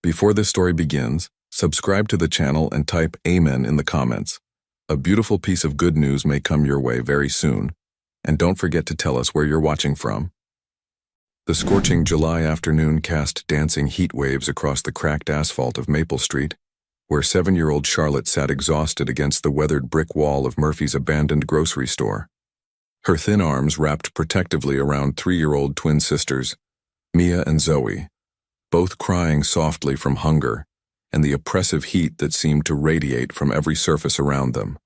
Before this story begins, subscribe to the channel and type Amen in the comments. A beautiful piece of good news may come your way very soon, and don't forget to tell us where you're watching from. The scorching July afternoon cast dancing heat waves across the cracked asphalt of Maple Street, where 7-year-old Charlotte sat exhausted against the weathered brick wall of Murphy's abandoned grocery store. Her thin arms wrapped protectively around 3-year-old twin sisters, Mia and Zoe, both crying softly from hunger and the oppressive heat that seemed to radiate from every surface around them.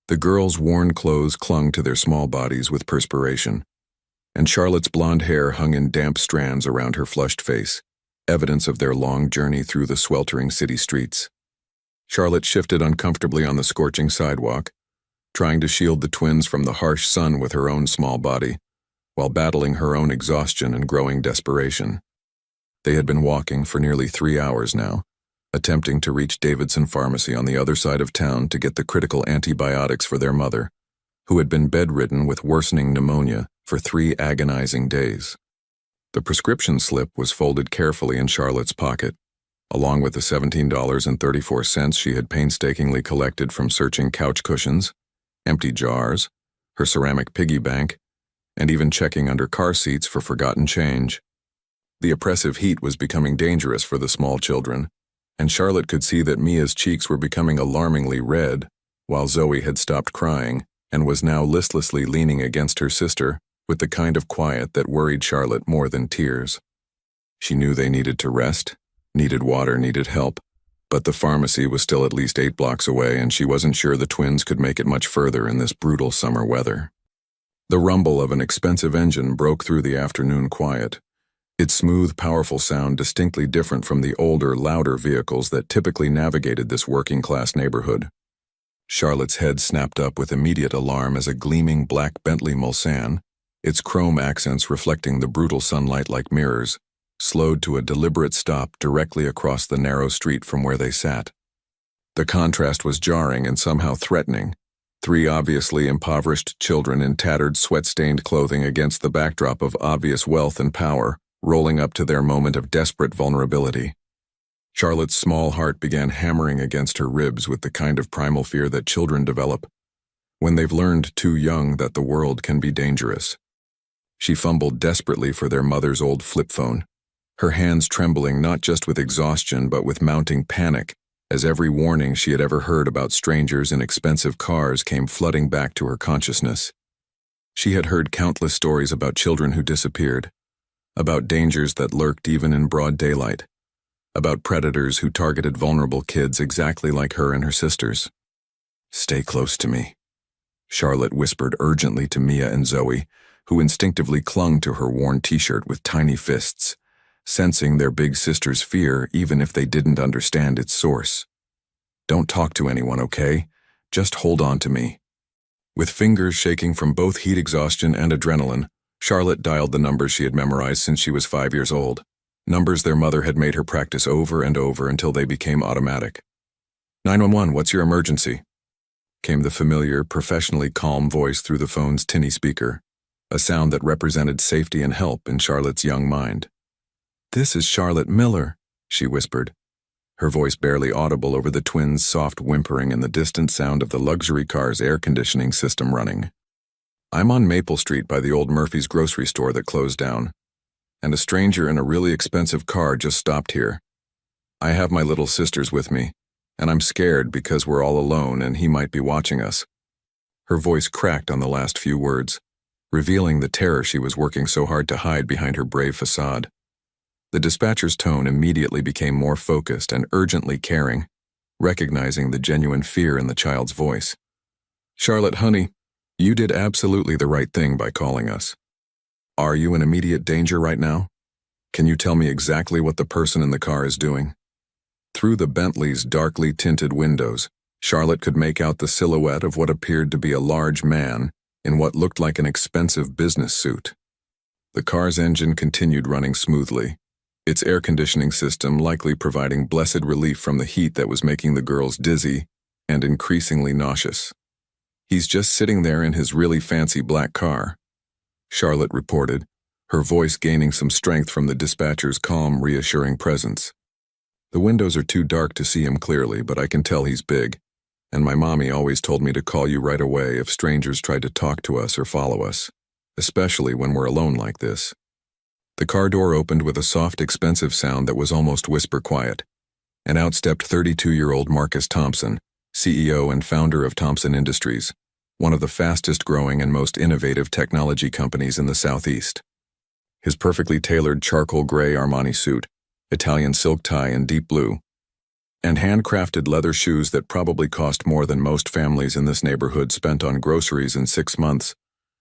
The girls' worn clothes clung to their small bodies with perspiration, and Charlotte's blonde hair hung in damp strands around her flushed face, evidence of their long journey through the sweltering city streets. Charlotte shifted uncomfortably on the scorching sidewalk, trying to shield the twins from the harsh sun with her own small body, while battling her own exhaustion and growing desperation. They had been walking for nearly 3 hours now, attempting to reach Davidson Pharmacy on the other side of town to get the critical antibiotics for their mother, who had been bedridden with worsening pneumonia for 3 agonizing days. The prescription slip was folded carefully in Charlotte's pocket, along with the $17.34 she had painstakingly collected from searching couch cushions, empty jars, her ceramic piggy bank, and even checking under car seats for forgotten change. The oppressive heat was becoming dangerous for the small children, and Charlotte could see that Mia's cheeks were becoming alarmingly red, while Zoe had stopped crying and was now listlessly leaning against her sister with the kind of quiet that worried Charlotte more than tears. She knew they needed to rest, needed water, needed help, but the pharmacy was still at least 8 blocks away, and she wasn't sure the twins could make it much further in this brutal summer weather. The rumble of an expensive engine broke through the afternoon quiet, its smooth, powerful sound distinctly different from the older, louder vehicles that typically navigated this working-class neighborhood. Charlotte's head snapped up with immediate alarm as a gleaming black Bentley Mulsanne, its chrome accents reflecting the brutal sunlight like mirrors, slowed to a deliberate stop directly across the narrow street from where they sat. The contrast was jarring and somehow threatening. 3 obviously impoverished children in tattered, sweat-stained clothing against the backdrop of obvious wealth and power, rolling up to their moment of desperate vulnerability. Charlotte's small heart began hammering against her ribs with the kind of primal fear that children develop when they've learned too young that the world can be dangerous. She fumbled desperately for their mother's old flip phone, her hands trembling not just with exhaustion but with mounting panic as every warning she had ever heard about strangers in expensive cars came flooding back to her consciousness. She had heard countless stories about children who disappeared, about dangers that lurked even in broad daylight, about predators who targeted vulnerable kids exactly like her and her sisters. "Stay close to me," Charlotte whispered urgently to Mia and Zoe, who instinctively clung to her worn t-shirt with tiny fists, sensing their big sister's fear even if they didn't understand its source. "Don't talk to anyone, okay? Just hold on to me." With fingers shaking from both heat exhaustion and adrenaline, Charlotte dialed the numbers she had memorized since she was 5 years old, numbers their mother had made her practice over and over until they became automatic. "911, what's your emergency?" came the familiar, professionally calm voice through the phone's tinny speaker, a sound that represented safety and help in Charlotte's young mind. "This is Charlotte Miller," she whispered, her voice barely audible over the twins' soft whimpering and the distant sound of the luxury car's air conditioning system running. "I'm on Maple Street by the old Murphy's grocery store that closed down, and a stranger in a really expensive car just stopped here. I have my little sisters with me, and I'm scared because we're all alone and he might be watching us." Her voice cracked on the last few words, revealing the terror she was working so hard to hide behind her brave facade. The dispatcher's tone immediately became more focused and urgently caring, recognizing the genuine fear in the child's voice. "Charlotte, honey, you did absolutely the right thing by calling us. Are you in immediate danger right now? Can you tell me exactly what the person in the car is doing?" Through the Bentley's darkly tinted windows, Charlotte could make out the silhouette of what appeared to be a large man in what looked like an expensive business suit. The car's engine continued running smoothly, its air conditioning system likely providing blessed relief from the heat that was making the girls dizzy and increasingly nauseous. "He's just sitting there in his really fancy black car," Charlotte reported, her voice gaining some strength from the dispatcher's calm, reassuring presence. The windows are too dark to see him clearly, but I can tell he's big. And my mommy always told me to call you right away if strangers tried to talk to us or follow us, especially when we're alone like this. The car door opened with a soft, expensive sound that was almost whisper quiet, and out stepped 32-year-old Marcus Thompson, CEO and founder of Thompson Industries, one of the fastest-growing and most innovative technology companies in the Southeast. His perfectly tailored charcoal gray Armani suit, Italian silk tie in deep blue, and handcrafted leather shoes that probably cost more than most families in this neighborhood spent on groceries in 6 months,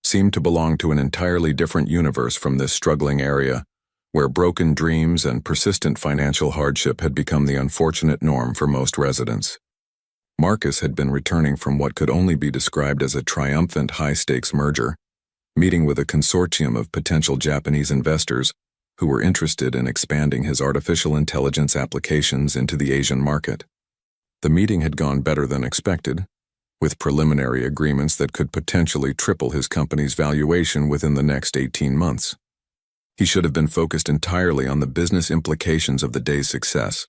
seemed to belong to an entirely different universe from this struggling area, where broken dreams and persistent financial hardship had become the unfortunate norm for most residents. Marcus had been returning from what could only be described as a triumphant high-stakes merger, meeting with a consortium of potential Japanese investors who were interested in expanding his artificial intelligence applications into the Asian market. The meeting had gone better than expected, with preliminary agreements that could potentially triple his company's valuation within the next 18 months. He should have been focused entirely on the business implications of the day's success,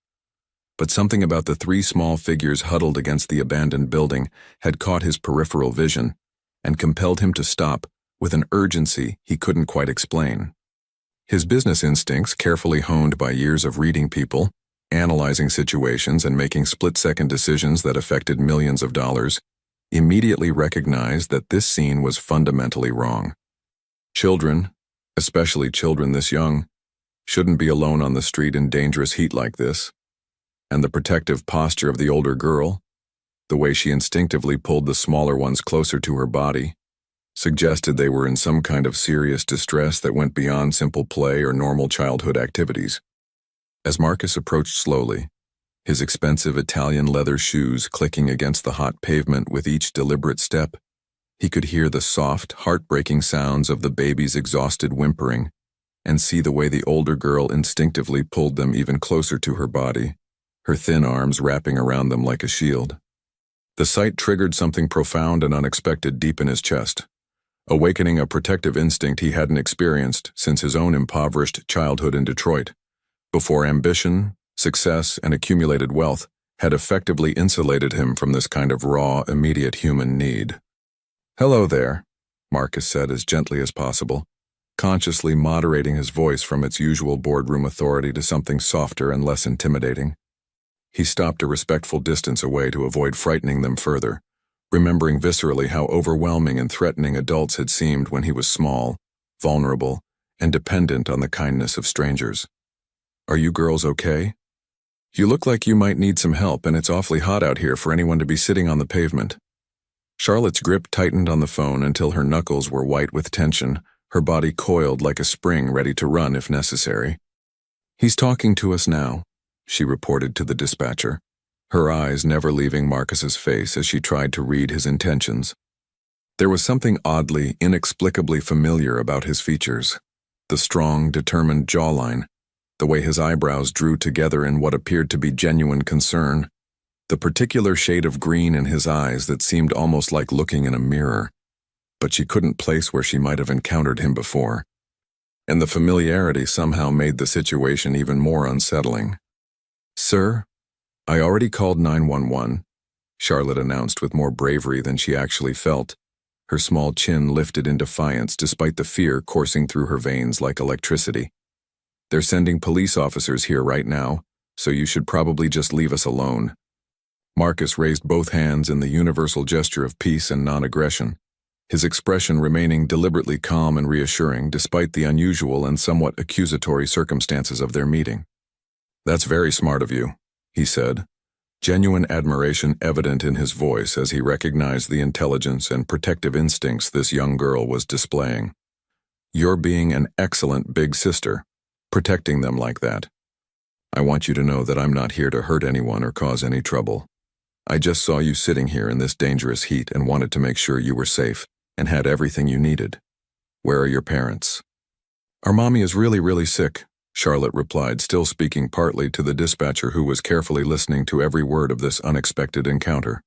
but something about the 3 small figures huddled against the abandoned building had caught his peripheral vision and compelled him to stop with an urgency he couldn't quite explain. His business instincts, carefully honed by years of reading people, analyzing situations, and making split-second decisions that affected millions of dollars, immediately recognized that this scene was fundamentally wrong. Children, especially children this young, shouldn't be alone on the street in dangerous heat like this, and the protective posture of the older girl, the way she instinctively pulled the smaller ones closer to her body, suggested they were in some kind of serious distress that went beyond simple play or normal childhood activities. As Marcus approached slowly, his expensive Italian leather shoes clicking against the hot pavement with each deliberate step, he could hear the soft, heartbreaking sounds of the baby's exhausted whimpering and see the way the older girl instinctively pulled them even closer to her body, her thin arms wrapping around them like a shield. The sight triggered something profound and unexpected deep in his chest, awakening a protective instinct he hadn't experienced since his own impoverished childhood in Detroit, before ambition, success, and accumulated wealth had effectively insulated him from this kind of raw, immediate human need. "Hello there," Marcus said as gently as possible, consciously moderating his voice from its usual boardroom authority to something softer and less intimidating. He stopped a respectful distance away to avoid frightening them further, remembering viscerally how overwhelming and threatening adults had seemed when he was small, vulnerable, and dependent on the kindness of strangers. "Are you girls okay? You look like you might need some help, and it's awfully hot out here for anyone to be sitting on the pavement." Charlotte's grip tightened on the phone until her knuckles were white with tension, her body coiled like a spring ready to run if necessary. "He's talking to us now," she reported to the dispatcher, her eyes never leaving Marcus's face as she tried to read his intentions. There was something oddly, inexplicably familiar about his features. The strong, determined jawline, the way his eyebrows drew together in what appeared to be genuine concern, the particular shade of green in his eyes that seemed almost like looking in a mirror, but she couldn't place where she might have encountered him before. And the familiarity somehow made the situation even more unsettling. "Sir, I already called 911, Charlotte announced with more bravery than she actually felt, her small chin lifted in defiance despite the fear coursing through her veins like electricity. "They're sending police officers here right now, so you should probably just leave us alone." Marcus raised both hands in the universal gesture of peace and non-aggression, his expression remaining deliberately calm and reassuring despite the unusual and somewhat accusatory circumstances of their meeting. "That's very smart of you," he said, genuine admiration evident in his voice as he recognized the intelligence and protective instincts this young girl was displaying. "You're being an excellent big sister, protecting them like that. I want you to know that I'm not here to hurt anyone or cause any trouble. I just saw you sitting here in this dangerous heat and wanted to make sure you were safe and had everything you needed. Where are your parents?" "Our mommy is really sick," Charlotte replied, still speaking partly to the dispatcher who was carefully listening to every word of this unexpected encounter.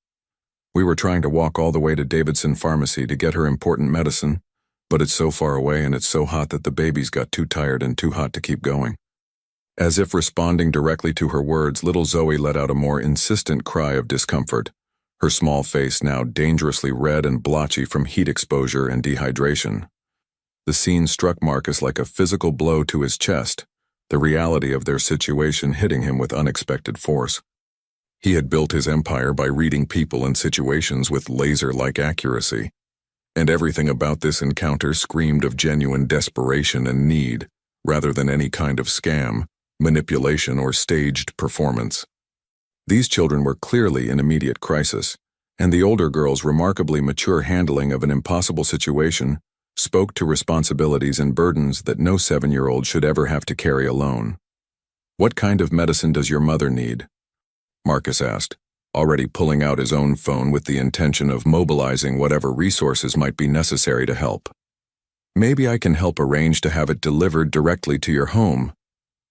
"We were trying to walk all the way to Davidson Pharmacy to get her important medicine, but it's so far away and it's so hot that the baby's got too tired and too hot to keep going." As if responding directly to her words, little Zoe let out a more insistent cry of discomfort, her small face now dangerously red and blotchy from heat exposure and dehydration. The scene struck Marcus like a physical blow to his chest, the reality of their situation hitting him with unexpected force. He had built his empire by reading people and situations with laser-like accuracy, and everything about this encounter screamed of genuine desperation and need, rather than any kind of scam, manipulation, or staged performance. These children were clearly in immediate crisis, and the older girl's remarkably mature handling of an impossible situation spoke to responsibilities and burdens that no 7-year-old should ever have to carry alone. "What kind of medicine does your mother need?" Marcus asked, already pulling out his own phone with the intention of mobilizing whatever resources might be necessary to help. "Maybe I can help arrange to have it delivered directly to your home,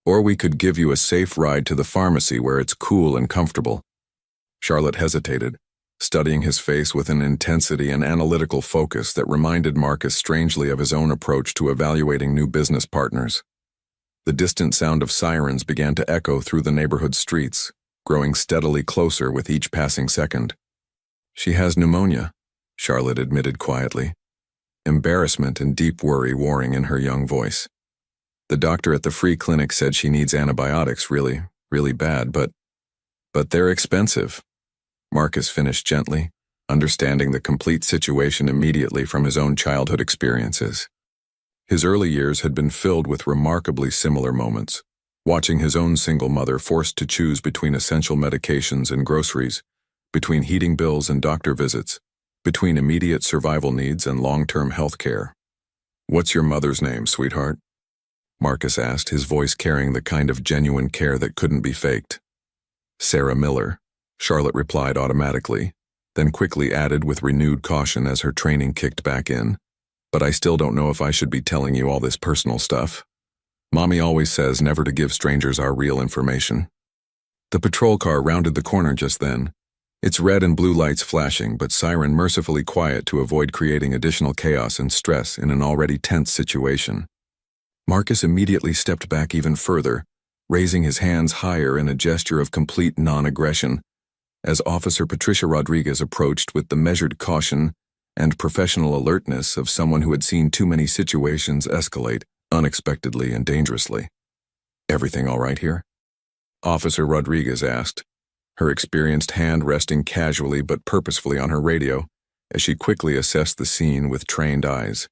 or we could give you a safe ride to the pharmacy where it's cool and comfortable." Charlotte hesitated, studying his face with an intensity and analytical focus that reminded Marcus strangely of his own approach to evaluating new business partners. The distant sound of sirens began to echo through the neighborhood streets, growing steadily closer with each passing second. "She has pneumonia," Charlotte admitted quietly, embarrassment and deep worry warring in her young voice. "The doctor at the free clinic said she needs antibiotics really, really bad, but they're expensive," Marcus finished gently, understanding the complete situation immediately from his own childhood experiences. His early years had been filled with remarkably similar moments, watching his own single mother forced to choose between essential medications and groceries, between heating bills and doctor visits, between immediate survival needs and long-term health care. "What's your mother's name, sweetheart?" Marcus asked, his voice carrying the kind of genuine care that couldn't be faked. "Sarah Miller," Charlotte replied automatically, then quickly added with renewed caution as her training kicked back in, "But I still don't know if I should be telling you all this personal stuff. Mommy always says never to give strangers our real information." The patrol car rounded the corner just then, its red and blue lights flashing but siren mercifully quiet to avoid creating additional chaos and stress in an already tense situation. Marcus immediately stepped back even further, raising his hands higher in a gesture of complete non-aggression, as Officer Patricia Rodriguez approached with the measured caution and professional alertness of someone who had seen too many situations escalate unexpectedly and dangerously. "Everything all right here?" Officer Rodriguez asked, her experienced hand resting casually but purposefully on her radio as she quickly assessed the scene with trained eyes.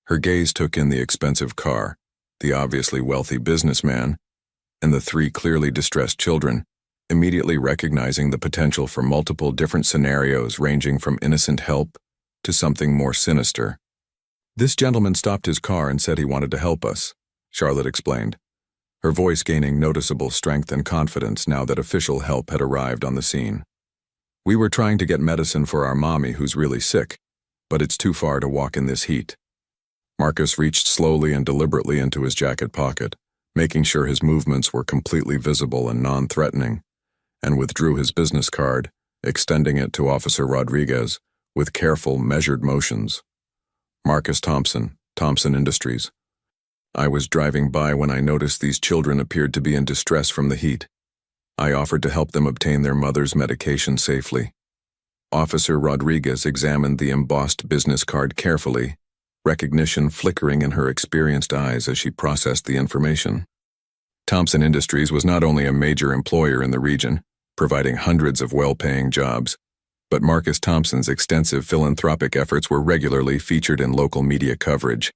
Her gaze took in the expensive car, the obviously wealthy businessman, and the 3 clearly distressed children, immediately recognizing the potential for multiple different scenarios ranging from innocent help to something more sinister. "This gentleman stopped his car and said he wanted to help us," Charlotte explained, her voice gaining noticeable strength and confidence now that official help had arrived on the scene. "We were trying to get medicine for our mommy who's really sick, but it's too far to walk in this heat." Marcus reached slowly and deliberately into his jacket pocket, making sure his movements were completely visible and non-threatening, and withdrew his business card, extending it to Officer Rodriguez with careful, measured motions. "Marcus Thompson, Thompson Industries. I was driving by when I noticed these children appeared to be in distress from the heat. I offered to help them obtain their mother's medication safely." Officer Rodriguez examined the embossed business card carefully, recognition flickering in her experienced eyes as she processed the information. Thompson Industries was not only a major employer in the region, providing hundreds of well-paying jobs, but Marcus Thompson's extensive philanthropic efforts were regularly featured in local media coverage.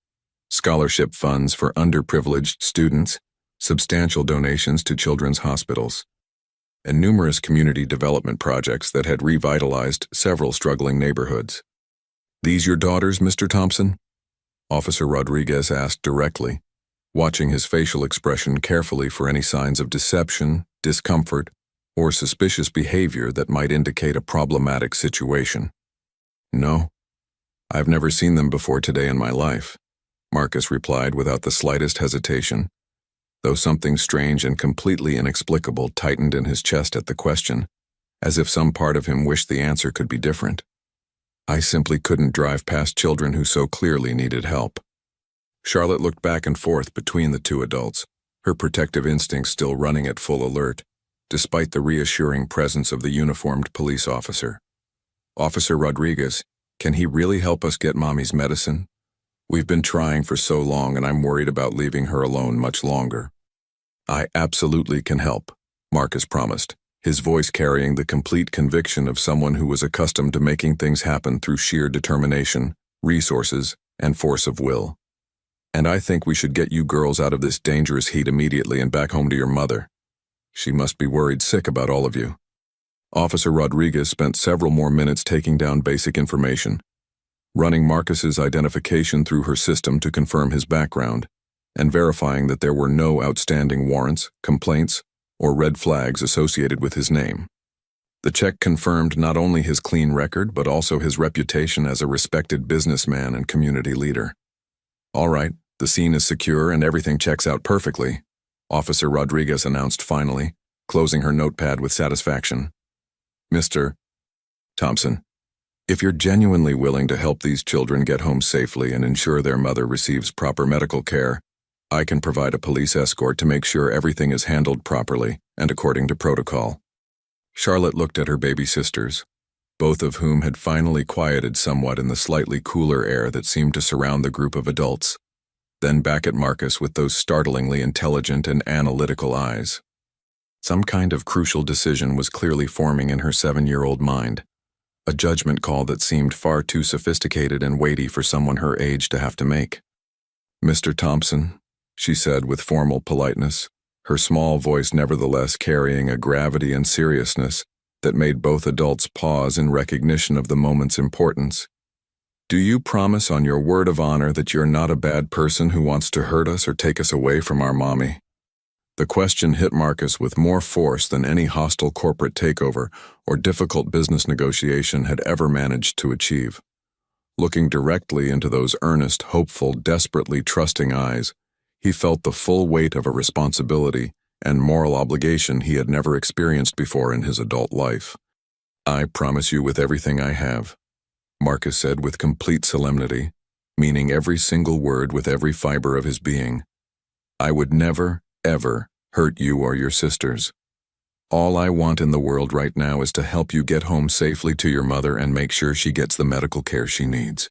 Scholarship funds for underprivileged students, substantial donations to children's hospitals, and numerous community development projects that had revitalized several struggling neighborhoods. "These your daughters, Mr. Thompson?" Officer Rodriguez asked directly, watching his facial expression carefully for any signs of deception, discomfort, or suspicious behavior that might indicate a problematic situation. "No, I've never seen them before today in my life," Marcus replied without the slightest hesitation, though something strange and completely inexplicable tightened in his chest at the question, as if some part of him wished the answer could be different. "I simply couldn't drive past children who so clearly needed help." Charlotte looked back and forth between the 2 adults, her protective instincts still running at full alert, despite the reassuring presence of the uniformed police officer. "Officer Rodriguez, can he really help us get Mommy's medicine? We've been trying for so long and I'm worried about leaving her alone much longer." "I absolutely can help," Marcus promised, his voice carrying the complete conviction of someone who was accustomed to making things happen through sheer determination, resources, and force of will. "And I think we should get you girls out of this dangerous heat immediately and back home to your mother. She must be worried sick about all of you." Officer Rodriguez spent several more minutes taking down basic information, running Marcus's identification through her system to confirm his background, and verifying that there were no outstanding warrants, complaints, or red flags associated with his name. The check confirmed not only his clean record but also his reputation as a respected businessman and community leader. "All right, the scene is secure and everything checks out perfectly," Officer Rodriguez announced finally, closing her notepad with satisfaction. "Mr. Thompson, if you're genuinely willing to help these children get home safely and ensure their mother receives proper medical care, I can provide a police escort to make sure everything is handled properly and according to protocol." Charlotte looked at her baby sisters, both of whom had finally quieted somewhat in the slightly cooler air that seemed to surround the group of adults, then back at Marcus with those startlingly intelligent and analytical eyes. Some kind of crucial decision was clearly forming in her 7-year-old mind, a judgment call that seemed far too sophisticated and weighty for someone her age to have to make. "Mr. Thompson," she said with formal politeness, her small voice nevertheless carrying a gravity and seriousness that made both adults pause in recognition of the moment's importance. "Do you promise on your word of honor that you're not a bad person who wants to hurt us or take us away from our mommy?" The question hit Marcus with more force than any hostile corporate takeover or difficult business negotiation had ever managed to achieve. Looking directly into those earnest, hopeful, desperately trusting eyes, he felt the full weight of a responsibility and moral obligation he had never experienced before in his adult life. "I promise you with everything I have," Marcus said with complete solemnity, meaning every single word with every fiber of his being. "I would never, ever hurt you or your sisters. All I want in the world right now is to help you get home safely to your mother and make sure she gets the medical care she needs."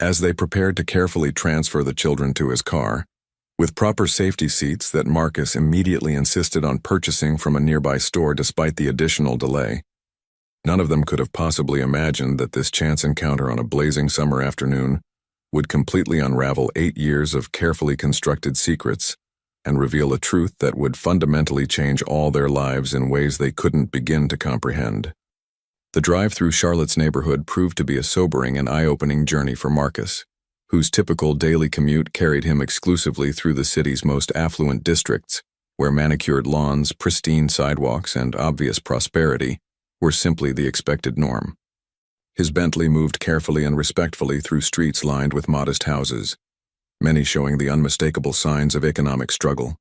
As they prepared to carefully transfer the children to his car, with proper safety seats that Marcus immediately insisted on purchasing from a nearby store despite the additional delay, none of them could have possibly imagined that this chance encounter on a blazing summer afternoon would completely unravel 8 years of carefully constructed secrets and reveal a truth that would fundamentally change all their lives in ways they couldn't begin to comprehend. The drive through Charlotte's neighborhood proved to be a sobering and eye-opening journey for Marcus, whose typical daily commute carried him exclusively through the city's most affluent districts, where manicured lawns, pristine sidewalks, and obvious prosperity were simply the expected norm. His Bentley moved carefully and respectfully through streets lined with modest houses, many showing the unmistakable signs of economic struggle: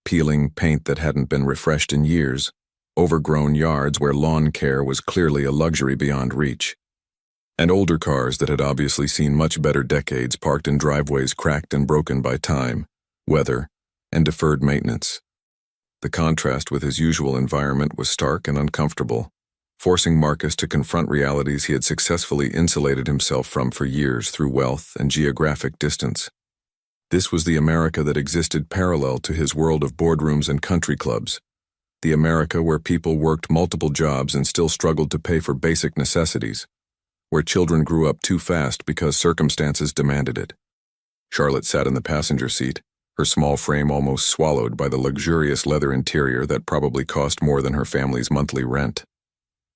peeling paint that hadn't been refreshed in years, overgrown yards where lawn care was clearly a luxury beyond reach, and older cars that had obviously seen much better decades parked in driveways cracked and broken by time, weather, and deferred maintenance. The contrast with his usual environment was stark and uncomfortable, forcing Marcus to confront realities he had successfully insulated himself from for years through wealth and geographic distance. This was the America that existed parallel to his world of boardrooms and country clubs, the America where people worked multiple jobs and still struggled to pay for basic necessities, where children grew up too fast because circumstances demanded it. Charlotte sat in the passenger seat, her small frame almost swallowed by the luxurious leather interior that probably cost more than her family's monthly rent.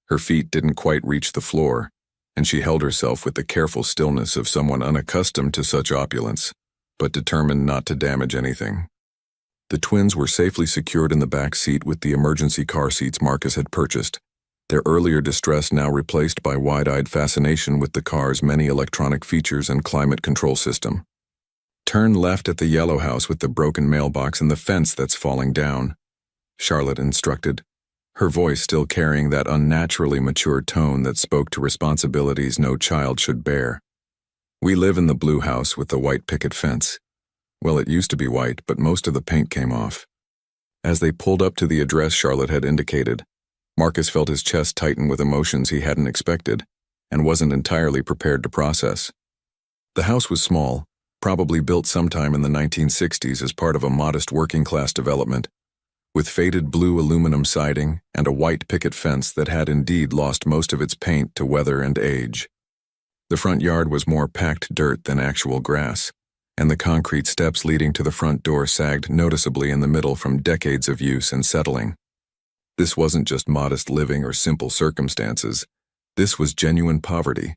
Her feet didn't quite reach the floor, and she held herself with the careful stillness of someone unaccustomed to such opulence, but determined not to damage anything. The twins were safely secured in the back seat with the emergency car seats Marcus had purchased, their earlier distress now replaced by wide-eyed fascination with the car's many electronic features and climate control system. "Turn left at the yellow house with the broken mailbox and the fence that's falling down," Charlotte instructed, her voice still carrying that unnaturally mature tone that spoke to responsibilities no child should bear. "We live in the blue house with the white picket fence. Well, it used to be white, but most of the paint came off. As they pulled up to the address Charlotte had indicated, Marcus felt his chest tighten with emotions he hadn't expected and wasn't entirely prepared to process. The house was small, probably built sometime in the 1960s as part of a modest working-class development, with faded blue aluminum siding and a white picket fence that had indeed lost most of its paint to weather and age. The front yard was more packed dirt than actual grass, and the concrete steps leading to the front door sagged noticeably in the middle from decades of use and settling. This wasn't just modest living or simple circumstances. This was genuine poverty,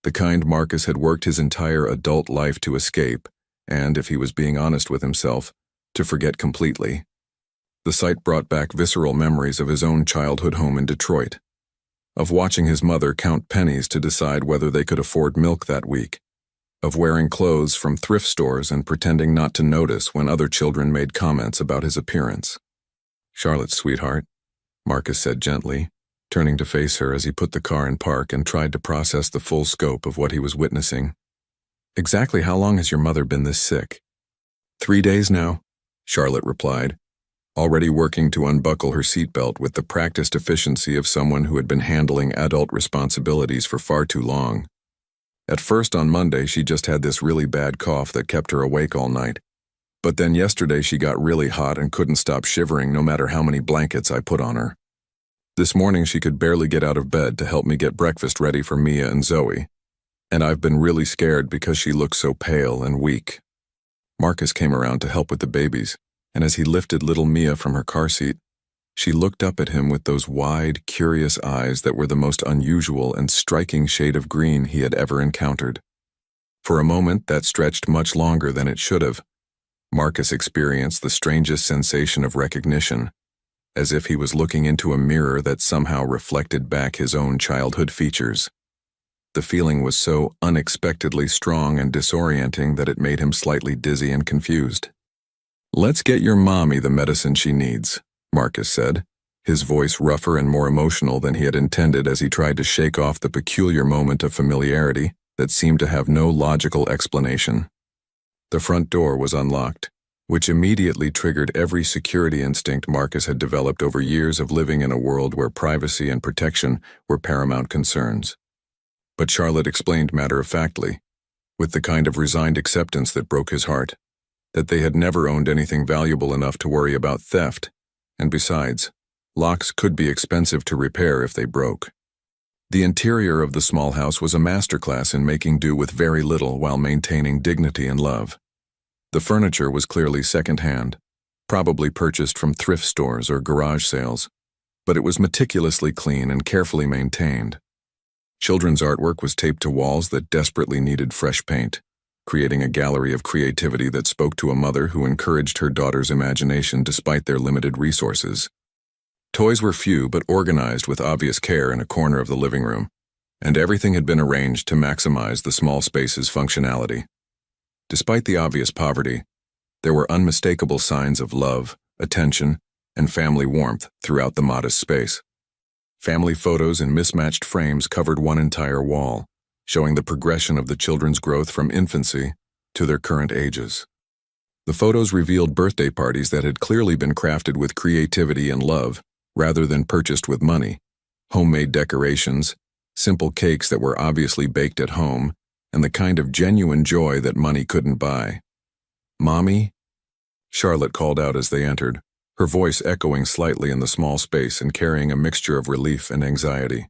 the kind Marcus had worked his entire adult life to escape, and, if he was being honest with himself, to forget completely. The sight brought back visceral memories of his own childhood home in Detroit, of watching his mother count pennies to decide whether they could afford milk that week, of wearing clothes from thrift stores and pretending not to notice when other children made comments about his appearance. "Charlotte, sweetheart," Marcus said gently, turning to face her as he put the car in park and tried to process the full scope of what he was witnessing. "Exactly how long has your mother been this sick?" 3 days now," Charlotte replied, already working to unbuckle her seatbelt with the practiced efficiency of someone who had been handling adult responsibilities for far too long. At first on Monday she just had this really bad cough that kept her awake all night, but then yesterday she got really hot and couldn't stop shivering no matter how many blankets I put on her. This morning she could barely get out of bed to help me get breakfast ready for Mia and Zoe, and I've been really scared because she looks so pale and weak." Marcus came around to help with the babies, and as he lifted little Mia from her car seat, she looked up at him with those wide, curious eyes that were the most unusual and striking shade of green he had ever encountered. For a moment that stretched much longer than it should have. Marcus experienced the strangest sensation of recognition, as if he was looking into a mirror that somehow reflected back his own childhood features. The feeling was so unexpectedly strong and disorienting that it made him slightly dizzy and confused. "Let's get your mommy the medicine she needs," Marcus said, his voice rougher and more emotional than he had intended as he tried to shake off the peculiar moment of familiarity that seemed to have no logical explanation. The front door was unlocked, which immediately triggered every security instinct Marcus had developed over years of living in a world where privacy and protection were paramount concerns. But Charlotte explained matter-of-factly, with the kind of resigned acceptance that broke his heart, that they had never owned anything valuable enough to worry about theft, and besides, locks could be expensive to repair if they broke. The interior of the small house was a masterclass in making do with very little while maintaining dignity and love. The furniture was clearly second-hand, probably purchased from thrift stores or garage sales, but it was meticulously clean and carefully maintained. Children's artwork was taped to walls that desperately needed fresh paint, creating a gallery of creativity that spoke to a mother who encouraged her daughter's imagination despite their limited resources. Toys were few but organized with obvious care in a corner of the living room, and everything had been arranged to maximize the small space's functionality. Despite the obvious poverty, there were unmistakable signs of love, attention, and family warmth throughout the modest space. Family photos in mismatched frames covered one entire wall, showing the progression of the children's growth from infancy to their current ages. The photos revealed birthday parties that had clearly been crafted with creativity and love, rather than purchased with money, homemade decorations, simple cakes that were obviously baked at home, and the kind of genuine joy that money couldn't buy. "Mommy?" Charlotte called out as they entered, her voice echoing slightly in the small space and carrying a mixture of relief and anxiety.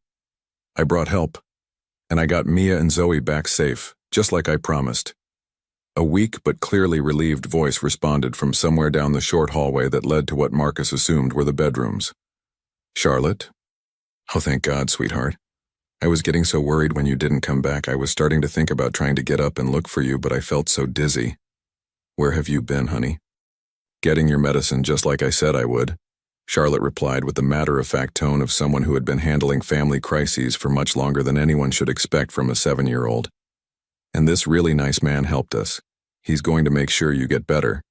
"I brought help, and I got Mia and Zoe back safe, just like I promised." A weak but clearly relieved voice responded from somewhere down the short hallway that led to what Marcus assumed were the bedrooms. "Charlotte?" "Oh, thank God, sweetheart. I was getting so worried when you didn't come back. I was starting to think about trying to get up and look for you, but I felt so dizzy." "Where have you been, honey?" "Getting your medicine just like I said I would," Charlotte replied with the matter-of-fact tone of someone who had been handling family crises for much longer than anyone should expect from a 7-year-old. "And this really nice man helped us. He's going to make sure you get better."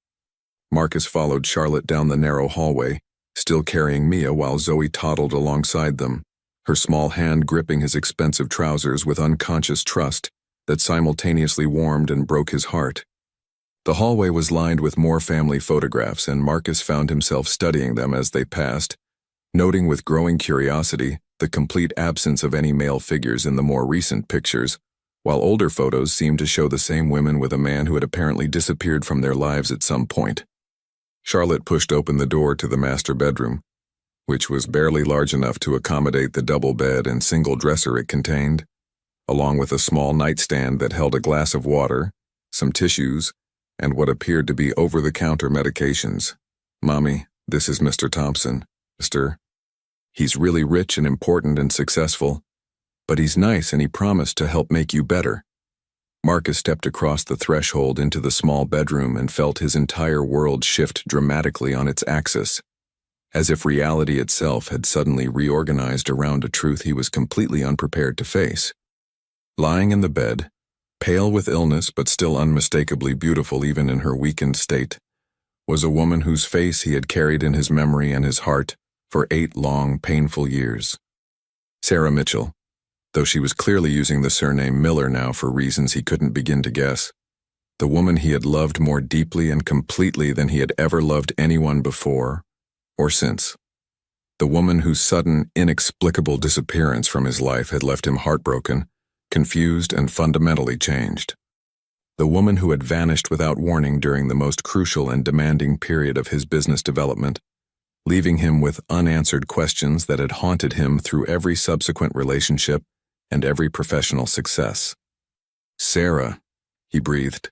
Marcus followed Charlotte down the narrow hallway, still carrying Mia while Zoe toddled alongside them, her small hand gripping his expensive trousers with unconscious trust that simultaneously warmed and broke his heart. The hallway was lined with more family photographs, and Marcus found himself studying them as they passed, noting with growing curiosity the complete absence of any male figures in the more recent pictures, while older photos seemed to show the same women with a man who had apparently disappeared from their lives at some point. Charlotte pushed open the door to the master bedroom, which was barely large enough to accommodate the double bed and single dresser it contained, along with a small nightstand that held a glass of water, some tissues, and what appeared to be over-the-counter medications. "Mommy, this is Mr. Thompson. He's really rich and important and successful, but he's nice and he promised to help make you better." Marcus stepped across the threshold into the small bedroom and felt his entire world shift dramatically on its axis, as if reality itself had suddenly reorganized around a truth he was completely unprepared to face. Lying in the bed, pale with illness but still unmistakably beautiful even in her weakened state, was a woman whose face he had carried in his memory and his heart for 8 long, painful years. Sarah Mitchell, though she was clearly using the surname Miller now for reasons he couldn't begin to guess. The woman he had loved more deeply and completely than he had ever loved anyone before or since. The woman whose sudden, inexplicable disappearance from his life had left him heartbroken, confused, and fundamentally changed. The woman who had vanished without warning during the most crucial and demanding period of his business development, leaving him with unanswered questions that had haunted him through every subsequent relationship and every professional success. Sarah, he breathed,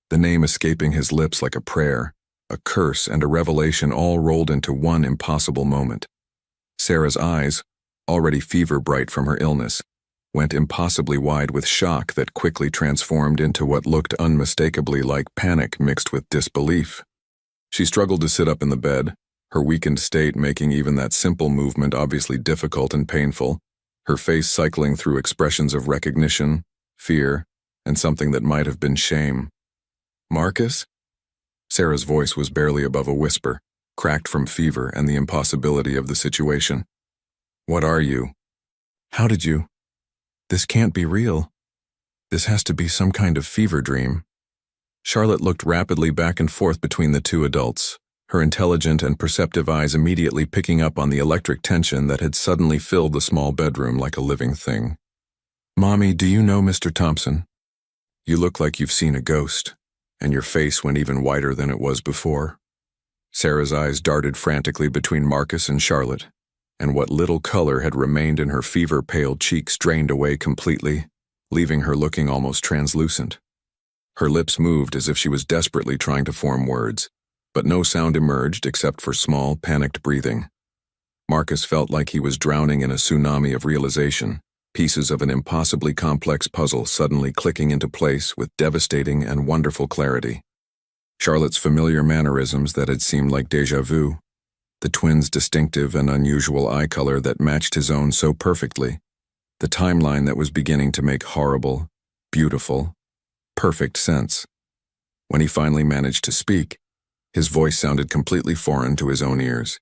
the name escaping his lips like a prayer, a curse, and a revelation all rolled into one impossible moment. Sarah's eyes, already fever-bright from her illness, went impossibly wide with shock that quickly transformed into what looked unmistakably like panic mixed with disbelief. She struggled to sit up in the bed, her weakened state making even that simple movement obviously difficult and painful, her face cycling through expressions of recognition, fear, and something that might have been shame. "Marcus?" Sarah's voice was barely above a whisper, cracked from fever and the impossibility of the situation. "What are you? How did you? This can't be real. This has to be some kind of fever dream." Charlotte looked rapidly back and forth between the two adults, her intelligent and perceptive eyes immediately picking up on the electric tension that had suddenly filled the small bedroom like a living thing. "Mommy, do you know Mr. Thompson? You look like you've seen a ghost, and your face went even whiter than it was before." Sarah's eyes darted frantically between Marcus and Charlotte, and what little color had remained in her fever-pale cheeks drained away completely, leaving her looking almost translucent. Her lips moved as if she was desperately trying to form words, but no sound emerged except for small, panicked breathing. Marcus felt like he was drowning in a tsunami of realization, pieces of an impossibly complex puzzle suddenly clicking into place with devastating and wonderful clarity. Charlotte's familiar mannerisms that had seemed like déjà vu, the twins' distinctive and unusual eye color that matched his own so perfectly, the timeline that was beginning to make horrible, beautiful, perfect sense. When he finally managed to speak, his voice sounded completely foreign to his own ears.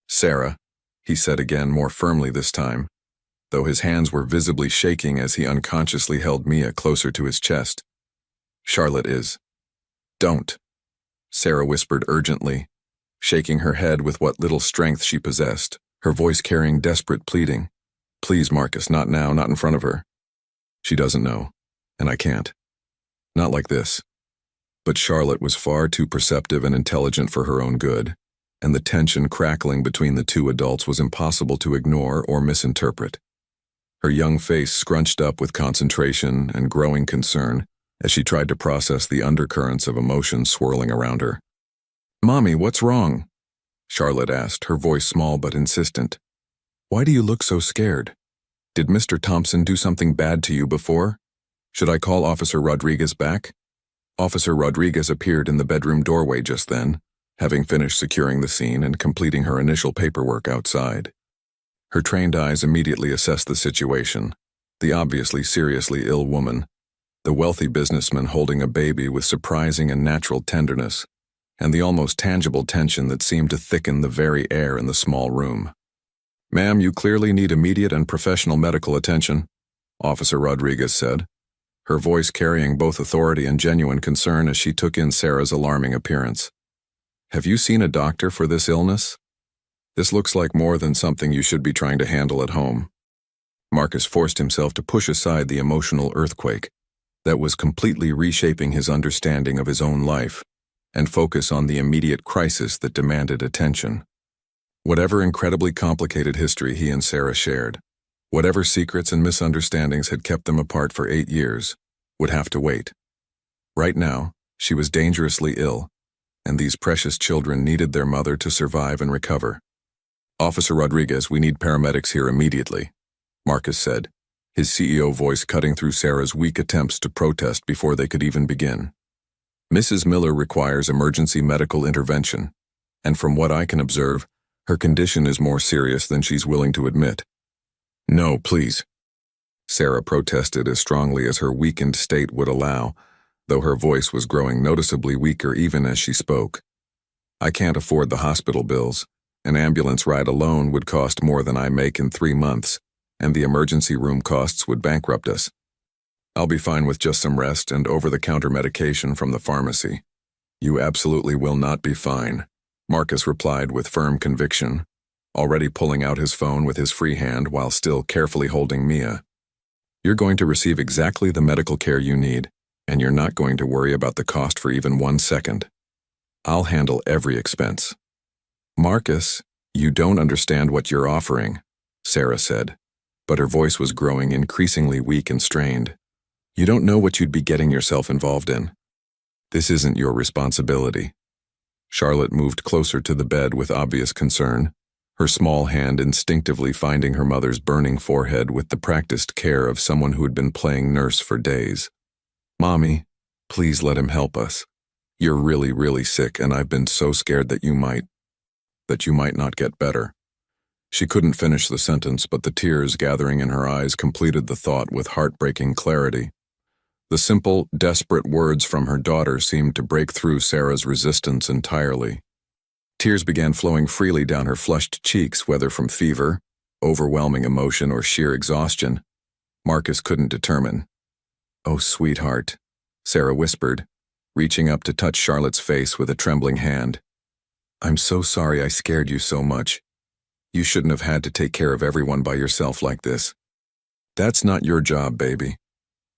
"Sarah," he said again, more firmly this time, though his hands were visibly shaking as he unconsciously held Mia closer to his chest. "Charlotte is." "Don't," Sarah whispered urgently, shaking her head with what little strength she possessed, her voice carrying desperate pleading. "Please, Marcus, not now, not in front of her. She doesn't know, and I can't. Not like this." But Charlotte was far too perceptive and intelligent for her own good, and the tension crackling between the two adults was impossible to ignore or misinterpret. Her young face scrunched up with concentration and growing concern as she tried to process the undercurrents of emotion swirling around her. "Mommy, what's wrong?" Charlotte asked, her voice small but insistent. "Why do you look so scared? Did Mr. Thompson do something bad to you before? Should I call Officer Rodriguez back?" Officer Rodriguez appeared in the bedroom doorway just then, having finished securing the scene and completing her initial paperwork outside. Her trained eyes immediately assessed the situation, the obviously seriously ill woman, the wealthy businessman holding a baby with surprising and natural tenderness, and the almost tangible tension that seemed to thicken the very air in the small room. "Ma'am, you clearly need immediate and professional medical attention," Officer Rodriguez said. her voice carrying both authority and genuine concern as she took in Sarah's alarming appearance. "Have you seen a doctor for this illness? This looks like more than something you should be trying to handle at home." Marcus forced himself to push aside the emotional earthquake that was completely reshaping his understanding of his own life and focus on the immediate crisis that demanded attention. Whatever incredibly complicated history he and Sarah shared, whatever secrets and misunderstandings had kept them apart for 8 years, would have to wait. Right now, she was dangerously ill, and these precious children needed their mother to survive and recover. "Officer Rodriguez, we need paramedics here immediately," Marcus said, his CEO voice cutting through Sarah's weak attempts to protest before they could even begin. "Mrs. Miller requires emergency medical intervention, and from what I can observe, her condition is more serious than she's willing to admit." "No, please," Sarah protested as strongly as her weakened state would allow, though her voice was growing noticeably weaker even as she spoke. "I can't afford the hospital bills. An ambulance ride alone would cost more than I make in 3 months, and the emergency room costs would bankrupt us. I'll be fine with just some rest and over-the-counter medication from the pharmacy." "You absolutely will not be fine," Marcus replied with firm conviction, already pulling out his phone with his free hand while still carefully holding Mia. "You're going to receive exactly the medical care you need, and you're not going to worry about the cost for even 1 second. I'll handle every expense." "Marcus, you don't understand what you're offering," Sarah said, but her voice was growing increasingly weak and strained. "You don't know what you'd be getting yourself involved in. This isn't your responsibility." Charlotte moved closer to the bed with obvious concern, her small hand instinctively finding her mother's burning forehead with the practiced care of someone who had been playing nurse for days. "Mommy, please let him help us. You're really, really sick, and I've been so scared that you might not get better." She couldn't finish the sentence, but the tears gathering in her eyes completed the thought with heartbreaking clarity. The simple, desperate words from her daughter seemed to break through Sarah's resistance entirely. Tears began flowing freely down her flushed cheeks, whether from fever, overwhelming emotion, or sheer exhaustion. Marcus couldn't determine. "Oh, sweetheart," Sarah whispered, reaching up to touch Charlotte's face with a trembling hand. "I'm so sorry I scared you so much. You shouldn't have had to take care of everyone by yourself like this. That's not your job, baby.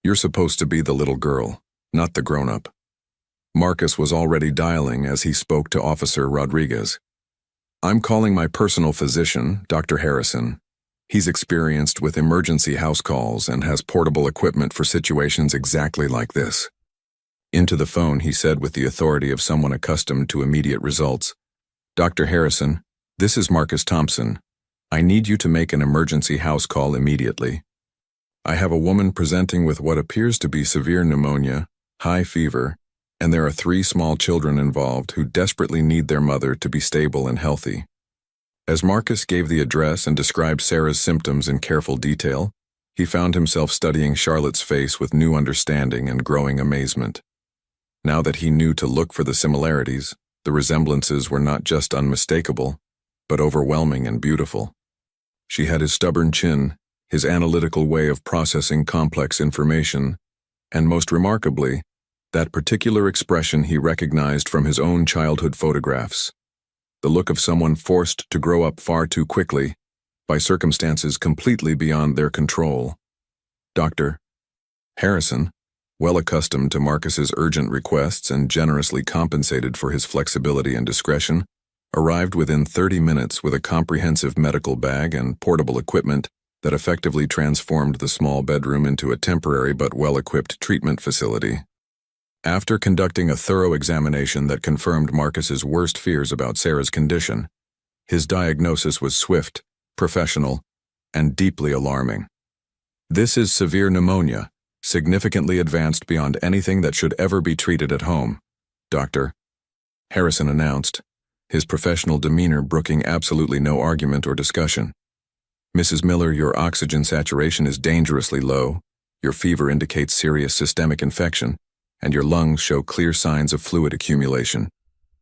You're supposed to be the little girl, not the grown-up." Marcus was already dialing as he spoke to Officer Rodriguez. "I'm calling my personal physician, Dr. Harrison. He's experienced with emergency house calls and has portable equipment for situations exactly like this." Into the phone, he said with the authority of someone accustomed to immediate results, "Dr. Harrison, this is Marcus Thompson. I need you to make an emergency house call immediately. I have a woman presenting with what appears to be severe pneumonia, high fever, and there are 3 small children involved who desperately need their mother to be stable and healthy." As Marcus gave the address and described Sarah's symptoms in careful detail, he found himself studying Charlotte's face with new understanding and growing amazement. Now that he knew to look for the similarities, the resemblances were not just unmistakable, but overwhelming and beautiful. She had his stubborn chin, his analytical way of processing complex information, and most remarkably, that particular expression he recognized from his own childhood photographs. The look of someone forced to grow up far too quickly, by circumstances completely beyond their control. Dr. Harrison, well accustomed to Marcus's urgent requests and generously compensated for his flexibility and discretion, arrived within 30 minutes with a comprehensive medical bag and portable equipment that effectively transformed the small bedroom into a temporary but well-equipped treatment facility. After conducting a thorough examination that confirmed Marcus's worst fears about Sarah's condition, his diagnosis was swift, professional, and deeply alarming. "This is severe pneumonia, significantly advanced beyond anything that should ever be treated at home," Dr. Harrison announced, his professional demeanor brooking absolutely no argument or discussion. "Mrs. Miller, your oxygen saturation is dangerously low, your fever indicates serious systemic infection, and your lungs show clear signs of fluid accumulation.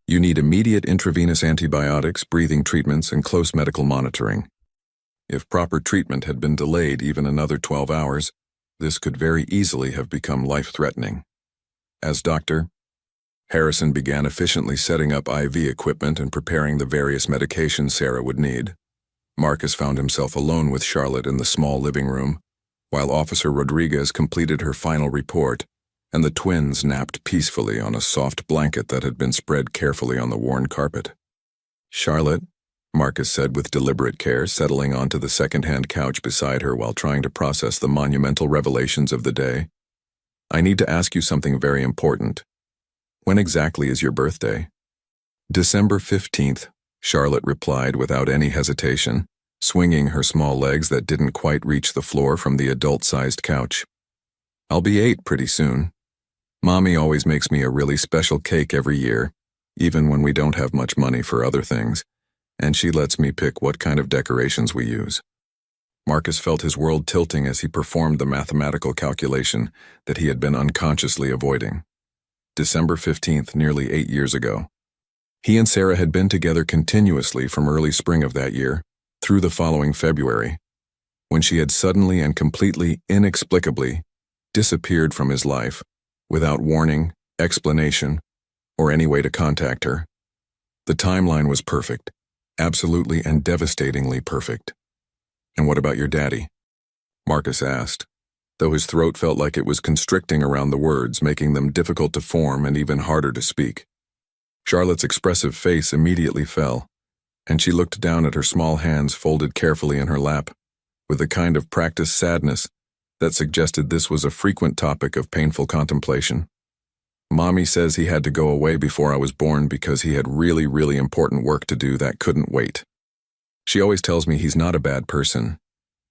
You need immediate intravenous antibiotics, breathing treatments, and close medical monitoring. If proper treatment had been delayed even another 12 hours, This could very easily have become life-threatening. As doctor, Harrison began efficiently setting up IV equipment and preparing the various medications Sarah would need. Marcus found himself alone with Charlotte in the small living room, while Officer Rodriguez completed her final report, and the twins napped peacefully on a soft blanket that had been spread carefully on the worn carpet. "Charlotte," Marcus said with deliberate care, settling onto the second-hand couch beside her while trying to process the monumental revelations of the day, "I need to ask you something very important. When exactly is your birthday?" "December 15th, Charlotte replied without any hesitation, swinging her small legs that didn't quite reach the floor from the adult-sized couch. "I'll be 8 pretty soon. Mommy always makes me a really special cake every year, even when we don't have much money for other things, and she lets me pick what kind of decorations we use." Marcus felt his world tilting as he performed the mathematical calculation that he had been unconsciously avoiding. December 15th, nearly 8 years ago. He and Sarah had been together continuously from early spring of that year through the following February, when she had suddenly and completely inexplicably disappeared from his life without warning, explanation, or any way to contact her. The timeline was perfect, absolutely and devastatingly perfect. "And what about your daddy?" Marcus asked, though his throat felt like it was constricting around the words, making them difficult to form and even harder to speak. Charlotte's expressive face immediately fell, and she looked down at her small hands folded carefully in her lap, with a kind of practiced sadness that suggested this was a frequent topic of painful contemplation. "Mommy says he had to go away before I was born because he had really, really important work to do that couldn't wait. She always tells me he's not a bad person,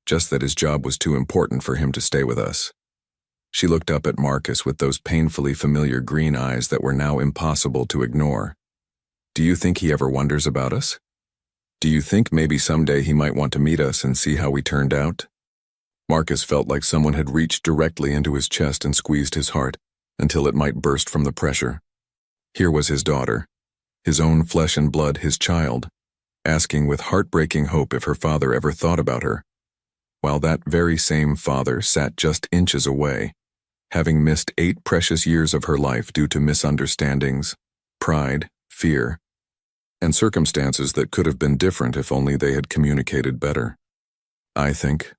just that his job was too important for him to stay with us." She looked up at Marcus with those painfully familiar green eyes that were now impossible to ignore. "Do you think he ever wonders about us? Do you think maybe someday he might want to meet us and see how we turned out?" Marcus felt like someone had reached directly into his chest and squeezed his heart until it might burst from the pressure. Here was his daughter, his own flesh and blood, his child, asking with heartbreaking hope if her father ever thought about her, while that very same father sat just inches away, having missed 8 precious years of her life due to misunderstandings, pride, fear, and circumstances that could have been different if only they had communicated better. "I think,"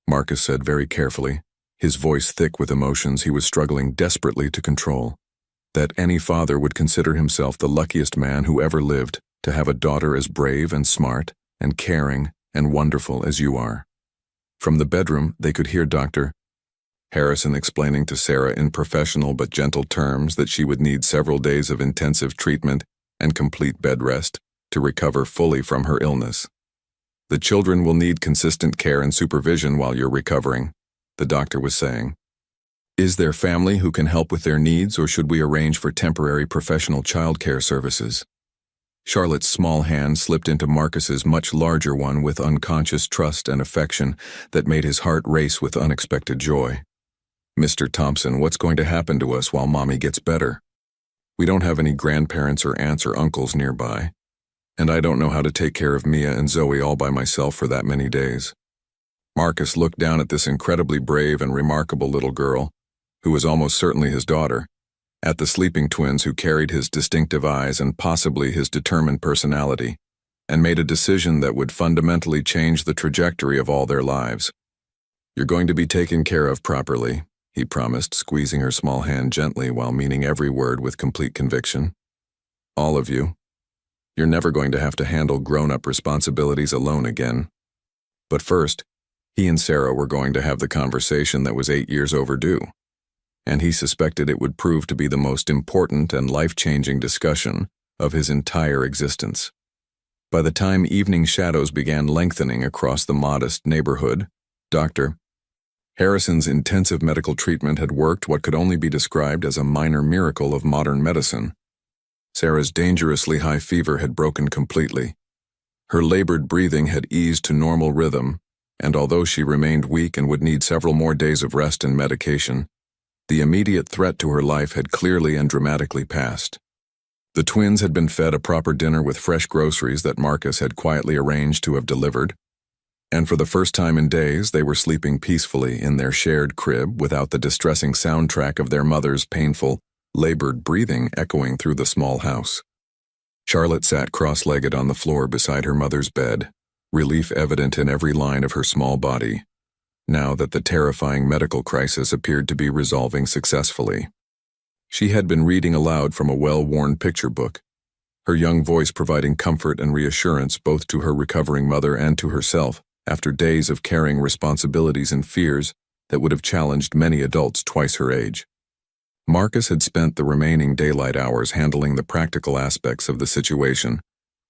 Marcus said very carefully, his voice thick with emotions he was struggling desperately to control, "that any father would consider himself the luckiest man who ever lived to have a daughter as brave and smart and caring and wonderful as you are." From the bedroom, they could hear Dr. Harrison explaining to Sarah in professional but gentle terms that she would need several days of intensive treatment and complete bed rest to recover fully from her illness. "The children will need consistent care and supervision while you're recovering," the doctor was saying. "Is there family who can help with their needs, or should we arrange for temporary professional childcare services?" Charlotte's small hand slipped into Marcus's much larger one with unconscious trust and affection that made his heart race with unexpected joy. "Mr. Thompson, what's going to happen to us while Mommy gets better? We don't have any grandparents or aunts or uncles nearby, and I don't know how to take care of Mia and Zoe all by myself for that many days." Marcus looked down at this incredibly brave and remarkable little girl, who was almost certainly his daughter, at the sleeping twins who carried his distinctive eyes and possibly his determined personality, and made a decision that would fundamentally change the trajectory of all their lives. "You're going to be taken care of properly," he promised, squeezing her small hand gently while meaning every word with complete conviction. "All of you. You're never going to have to handle grown-up responsibilities alone again." But first, he and Sarah were going to have the conversation that was 8 years overdue, and he suspected it would prove to be the most important and life-changing discussion of his entire existence. By the time evening shadows began lengthening across the modest neighborhood, Dr. Harrison's intensive medical treatment had worked what could only be described as a minor miracle of modern medicine. Sarah's dangerously high fever had broken completely. Her labored breathing had eased to normal rhythm, and although she remained weak and would need several more days of rest and medication, the immediate threat to her life had clearly and dramatically passed. The twins had been fed a proper dinner with fresh groceries that Marcus had quietly arranged to have delivered, And for the first time in days, they were sleeping peacefully in their shared crib without the distressing soundtrack of their mother's painful, labored breathing echoing through the small house. Charlotte sat cross-legged on the floor beside her mother's bed, relief evident in every line of her small body, now that the terrifying medical crisis appeared to be resolving successfully. She had been reading aloud from a well-worn picture book, her young voice providing comfort and reassurance both to her recovering mother and to herself after days of carrying responsibilities and fears that would have challenged many adults twice her age. Marcus had spent the remaining daylight hours handling the practical aspects of the situation,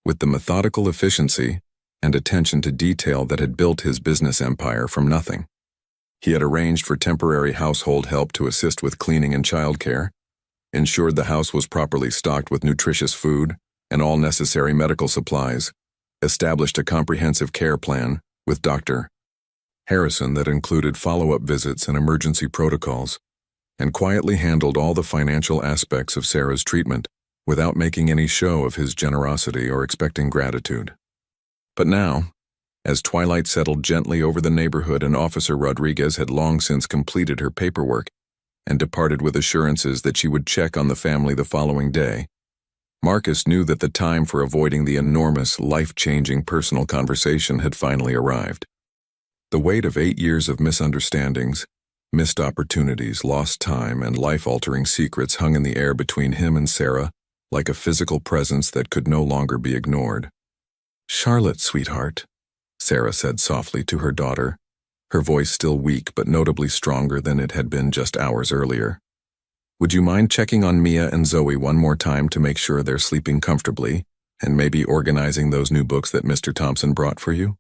with the methodical efficiency and attention to detail that had built his business empire from nothing. He had arranged for temporary household help to assist with cleaning and childcare, ensured the house was properly stocked with nutritious food and all necessary medical supplies, established a comprehensive care plan with Dr. Harrison that included follow-up visits and emergency protocols, and quietly handled all the financial aspects of Sarah's treatment without making any show of his generosity or expecting gratitude. But now, as twilight settled gently over the neighborhood and Officer Rodriguez had long since completed her paperwork and departed with assurances that she would check on the family the following day, Marcus knew that the time for avoiding the enormous, life-changing personal conversation had finally arrived. The weight of 8 years of misunderstandings, missed opportunities, lost time, and life-altering secrets hung in the air between him and Sarah like a physical presence that could no longer be ignored. "Charlotte, sweetheart," Sarah said softly to her daughter, her voice still weak but notably stronger than it had been just hours earlier. "Would you mind checking on Mia and Zoe one more time to make sure they're sleeping comfortably, and maybe organizing those new books that Mr. Thompson brought for you?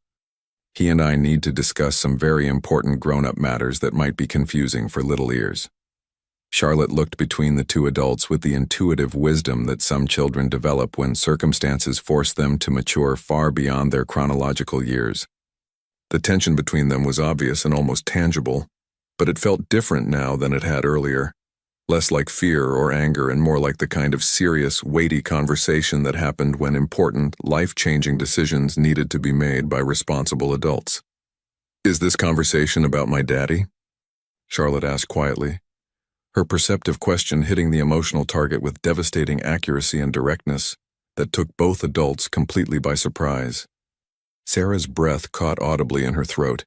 He and I need to discuss some very important grown-up matters that might be confusing for little ears." Charlotte looked between the two adults with the intuitive wisdom that some children develop when circumstances force them to mature far beyond their chronological years. The tension between them was obvious and almost tangible, but it felt different now than it had earlier, less like fear or anger and more like the kind of serious, weighty conversation that happened when important, life-changing decisions needed to be made by responsible adults. "Is this conversation about my daddy?" Charlotte asked quietly, her perceptive question hitting the emotional target with devastating accuracy and directness that took both adults completely by surprise. Sarah's breath caught audibly in her throat,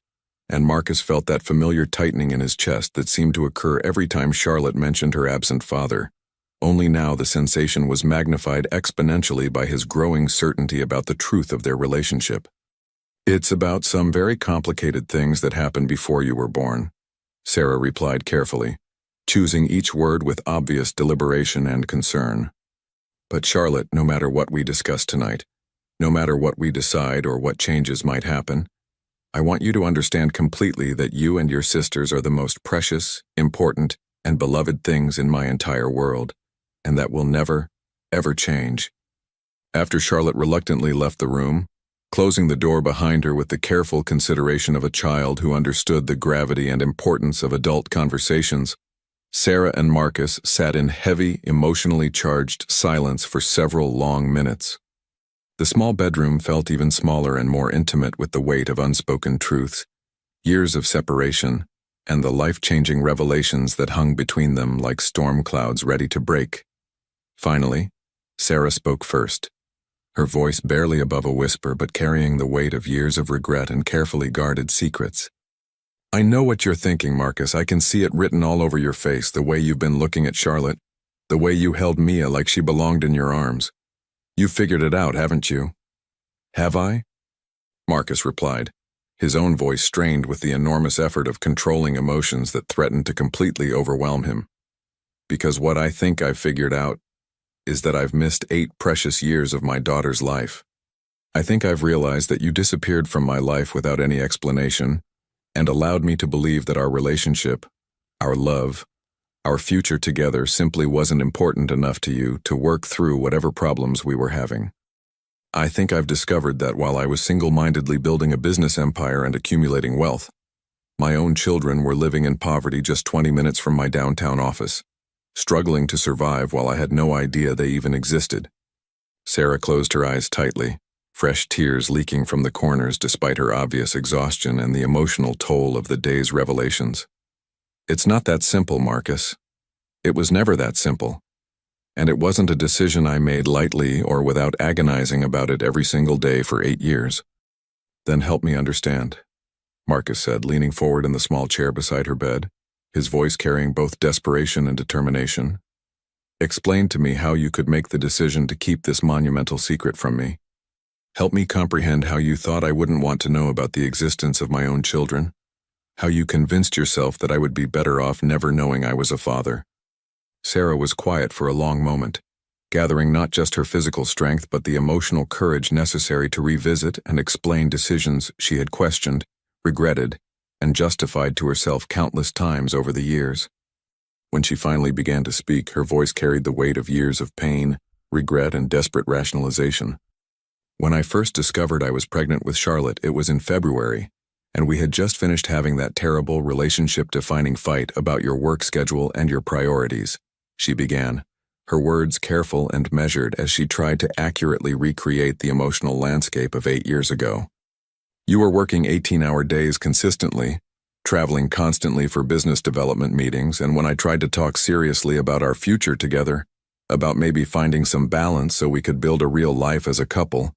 and Marcus felt that familiar tightening in his chest that seemed to occur every time Charlotte mentioned her absent father. Only now the sensation was magnified exponentially by his growing certainty about the truth of their relationship. "It's about some very complicated things that happened before you were born," Sarah replied carefully, choosing each word with obvious deliberation and concern. "But Charlotte, no matter what we discuss tonight, no matter what we decide or what changes might happen, I want you to understand completely that you and your sisters are the most precious, important, and beloved things in my entire world, and that will never, ever change." After Charlotte reluctantly left the room, closing the door behind her with the careful consideration of a child who understood the gravity and importance of adult conversations, Sarah and Marcus sat in heavy, emotionally charged silence for several long minutes. The small bedroom felt even smaller and more intimate with the weight of unspoken truths, years of separation, and the life-changing revelations that hung between them like storm clouds ready to break. Finally, Sarah spoke first, her voice barely above a whisper but carrying the weight of years of regret and carefully guarded secrets. "I know what you're thinking, Marcus. I can see it written all over your face, the way you've been looking at Charlotte, the way you held Mia like she belonged in your arms. You've figured it out, haven't you?" "Have I?" Marcus replied, his own voice strained with the enormous effort of controlling emotions that threatened to completely overwhelm him. "Because what I think I've figured out is that I've missed 8 precious years of my daughter's life. I think I've realized that you disappeared from my life without any explanation and allowed me to believe that our relationship, our love, our future together simply wasn't important enough to you to work through whatever problems we were having. I think I've discovered that while I was single-mindedly building a business empire and accumulating wealth, my own children were living in poverty just 20 minutes from my downtown office, struggling to survive while I had no idea they even existed." Sarah closed her eyes tightly, fresh tears leaking from the corners despite her obvious exhaustion and the emotional toll of the day's revelations. It's not that simple, Marcus. It was never that simple. And it wasn't a decision I made lightly or without agonizing about it every single day for 8 years. Then help me understand, Marcus said, leaning forward in the small chair beside her bed, his voice carrying both desperation and determination. Explain to me how you could make the decision to keep this monumental secret from me. Help me comprehend how you thought I wouldn't want to know about the existence of my own children, how you convinced yourself that I would be better off never knowing I was a father. Sarah was quiet for a long moment, gathering not just her physical strength but the emotional courage necessary to revisit and explain decisions she had questioned, regretted, and justified to herself countless times over the years. When she finally began to speak, her voice carried the weight of years of pain, regret, and desperate rationalization. When I first discovered I was pregnant with Charlotte, it was in February, and we had just finished having that terrible relationship-defining fight about your work schedule and your priorities, she began, her words careful and measured as she tried to accurately recreate the emotional landscape of 8 years ago. You were working 18-hour days consistently, traveling constantly for business development meetings, and when I tried to talk seriously about our future together, about maybe finding some balance so we could build a real life as a couple,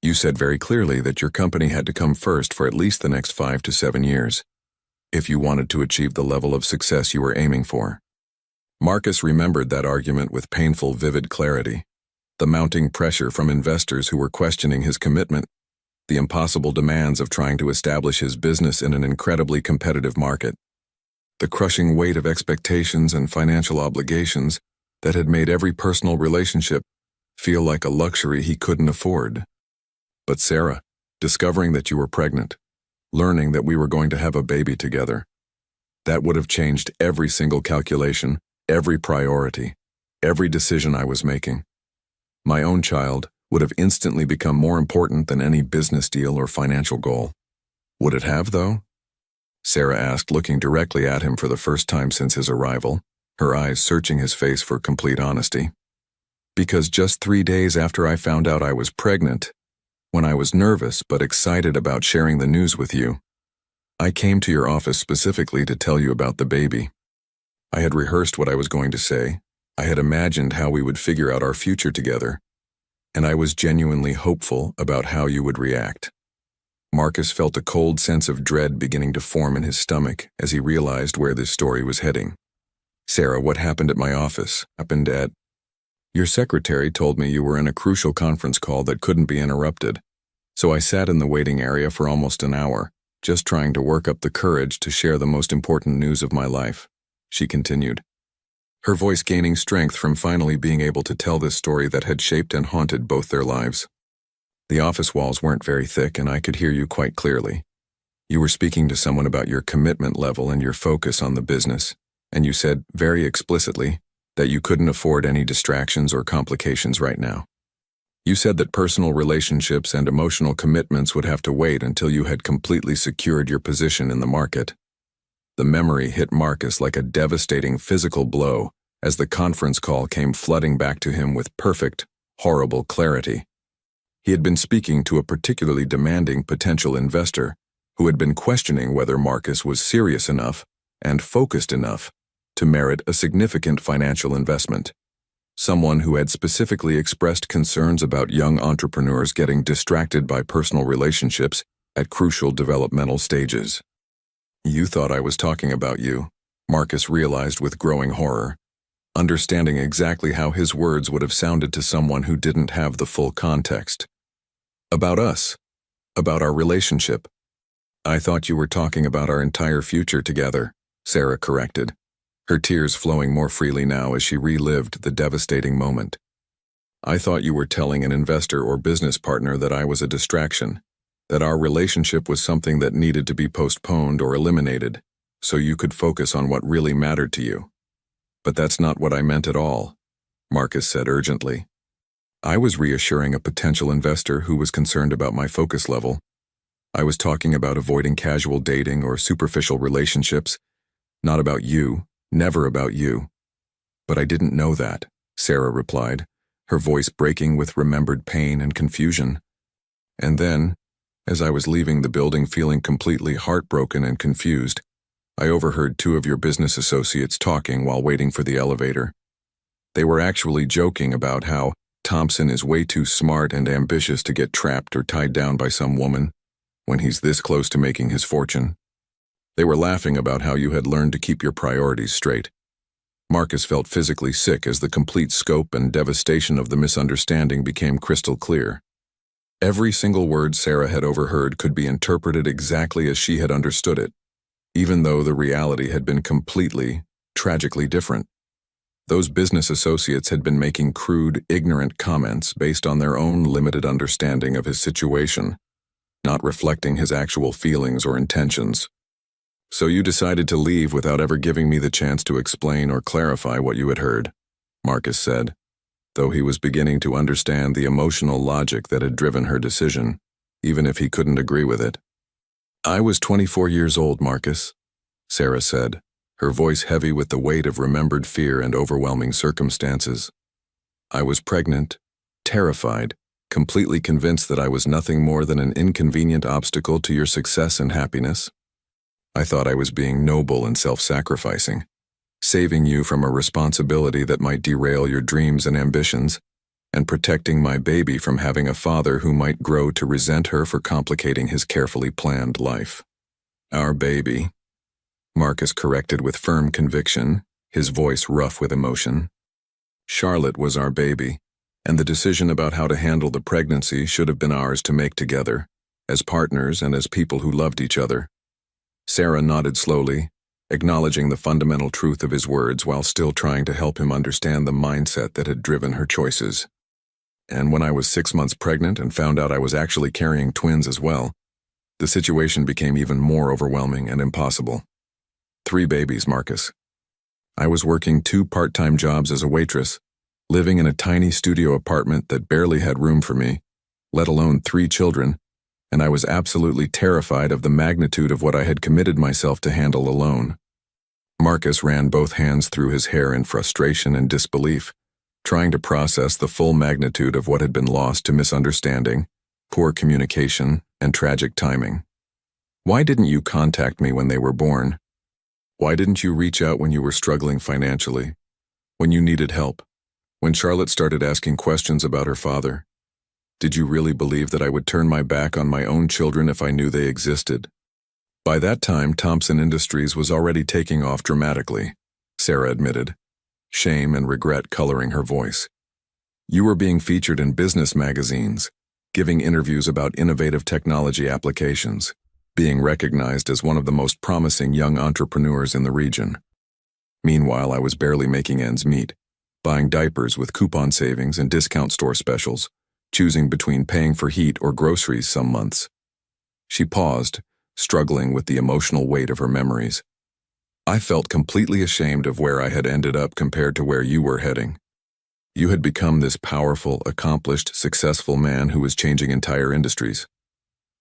you said very clearly that your company had to come first for at least the next 5 to 7 years, if you wanted to achieve the level of success you were aiming for. Marcus remembered that argument with painful, vivid clarity. The mounting pressure from investors who were questioning his commitment, the impossible demands of trying to establish his business in an incredibly competitive market, the crushing weight of expectations and financial obligations that had made every personal relationship feel like a luxury he couldn't afford. But Sarah, discovering that you were pregnant, learning that we were going to have a baby together, that would have changed every single calculation, every priority, every decision I was making. My own child would have instantly become more important than any business deal or financial goal. Would it have, though? Sarah asked, looking directly at him for the first time since his arrival, her eyes searching his face for complete honesty. Because just 3 days after I found out I was pregnant, when I was nervous but excited about sharing the news with you, I came to your office specifically to tell you about the baby. I had rehearsed what I was going to say, I had imagined how we would figure out our future together, and I was genuinely hopeful about how you would react. Marcus felt a cold sense of dread beginning to form in his stomach as he realized where this story was heading. Sarah, what happened at my office happened at... Your secretary told me you were in a crucial conference call that couldn't be interrupted, so I sat in the waiting area for almost an hour, just trying to work up the courage to share the most important news of my life, she continued, her voice gaining strength from finally being able to tell this story that had shaped and haunted both their lives. The office walls weren't very thick, and I could hear you quite clearly. You were speaking to someone about your commitment level and your focus on the business, and you said, very explicitly, that you couldn't afford any distractions or complications right now. You said that personal relationships and emotional commitments would have to wait until you had completely secured your position in the market. The memory hit Marcus like a devastating physical blow as the conference call came flooding back to him with perfect, horrible clarity. He had been speaking to a particularly demanding potential investor who had been questioning whether Marcus was serious enough and focused enough to merit a significant financial investment. Someone who had specifically expressed concerns about young entrepreneurs getting distracted by personal relationships at crucial developmental stages. You thought I was talking about you, Marcus realized with growing horror, understanding exactly how his words would have sounded to someone who didn't have the full context. About us, about our relationship. I thought you were talking about our entire future together, Sarah corrected, her tears flowing more freely now as she relived the devastating moment. I thought you were telling an investor or business partner that I was a distraction, that our relationship was something that needed to be postponed or eliminated, so you could focus on what really mattered to you. But that's not what I meant at all, Marcus said urgently. I was reassuring a potential investor who was concerned about my focus level. I was talking about avoiding casual dating or superficial relationships, not about you, never about you. But I didn't know that, Sarah replied, her voice breaking with remembered pain and confusion. And then, as I was leaving the building feeling completely heartbroken and confused, I overheard two of your business associates talking while waiting for the elevator. They were actually joking about how Thompson is way too smart and ambitious to get trapped or tied down by some woman when he's this close to making his fortune. They were laughing about how you had learned to keep your priorities straight. Marcus felt physically sick as the complete scope and devastation of the misunderstanding became crystal clear. Every single word Sarah had overheard could be interpreted exactly as she had understood it, even though the reality had been completely, tragically different. Those business associates had been making crude, ignorant comments based on their own limited understanding of his situation, not reflecting his actual feelings or intentions. So you decided to leave without ever giving me the chance to explain or clarify what you had heard, Marcus said, though he was beginning to understand the emotional logic that had driven her decision, even if he couldn't agree with it. I was 24 years old, Marcus, Sarah said, her voice heavy with the weight of remembered fear and overwhelming circumstances. I was pregnant, terrified, completely convinced that I was nothing more than an inconvenient obstacle to your success and happiness. I thought I was being noble and self-sacrificing, saving you from a responsibility that might derail your dreams and ambitions, and protecting my baby from having a father who might grow to resent her for complicating his carefully planned life. Our baby, Marcus corrected with firm conviction, his voice rough with emotion. Charlotte was our baby, and the decision about how to handle the pregnancy should have been ours to make together, as partners and as people who loved each other. Sarah nodded slowly, acknowledging the fundamental truth of his words while still trying to help him understand the mindset that had driven her choices. And when I was 6 months pregnant and found out I was actually carrying twins as well, the situation became even more overwhelming and impossible. 3 babies, Marcus. I was working 2 part-time jobs as a waitress, living in a tiny studio apartment that barely had room for me, let alone 3 children, and I was absolutely terrified of the magnitude of what I had committed myself to handle alone. Marcus ran both hands through his hair in frustration and disbelief, trying to process the full magnitude of what had been lost to misunderstanding, poor communication, and tragic timing. Why didn't you contact me when they were born? Why didn't you reach out when you were struggling financially, when you needed help, when Charlotte started asking questions about her father? Did you really believe that I would turn my back on my own children if I knew they existed? By that time, Thompson Industries was already taking off dramatically, Sarah admitted, shame and regret coloring her voice. You were being featured in business magazines, giving interviews about innovative technology applications, being recognized as one of the most promising young entrepreneurs in the region. Meanwhile, I was barely making ends meet, buying diapers with coupon savings and discount store specials, choosing between paying for heat or groceries some months. She paused, struggling with the emotional weight of her memories. I felt completely ashamed of where I had ended up compared to where you were heading. You had become this powerful, accomplished, successful man who was changing entire industries.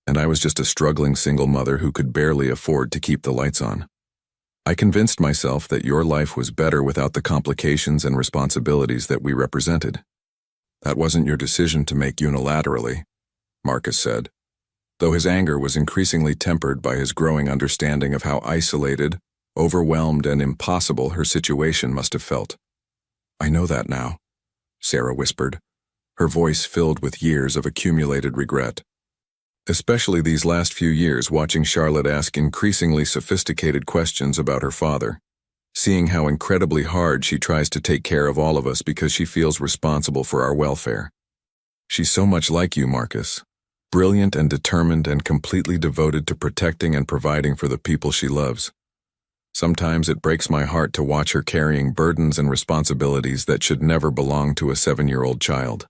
And I was just a struggling single mother who could barely afford to keep the lights on. I convinced myself that your life was better without the complications and responsibilities that we represented. That wasn't your decision to make unilaterally, Marcus said, though his anger was increasingly tempered by his growing understanding of how isolated, overwhelmed, and impossible her situation must have felt. I know that now, Sarah whispered, her voice filled with years of accumulated regret. Especially these last few years watching Charlotte ask increasingly sophisticated questions about her father, seeing how incredibly hard she tries to take care of all of us because she feels responsible for our welfare. She's so much like you, Marcus, brilliant and determined and completely devoted to protecting and providing for the people she loves. Sometimes it breaks my heart to watch her carrying burdens and responsibilities that should never belong to a 7-year-old child.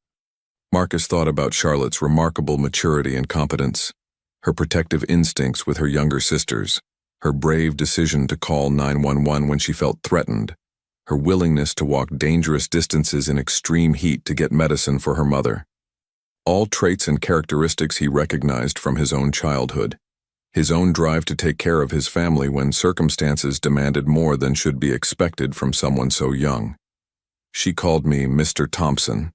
Marcus thought about Charlotte's remarkable maturity and competence, her protective instincts with her younger sisters, her brave decision to call 911 when she felt threatened, her willingness to walk dangerous distances in extreme heat to get medicine for her mother. All traits and characteristics he recognized from his own childhood, his own drive to take care of his family when circumstances demanded more than should be expected from someone so young. She called me Mr. Thompson,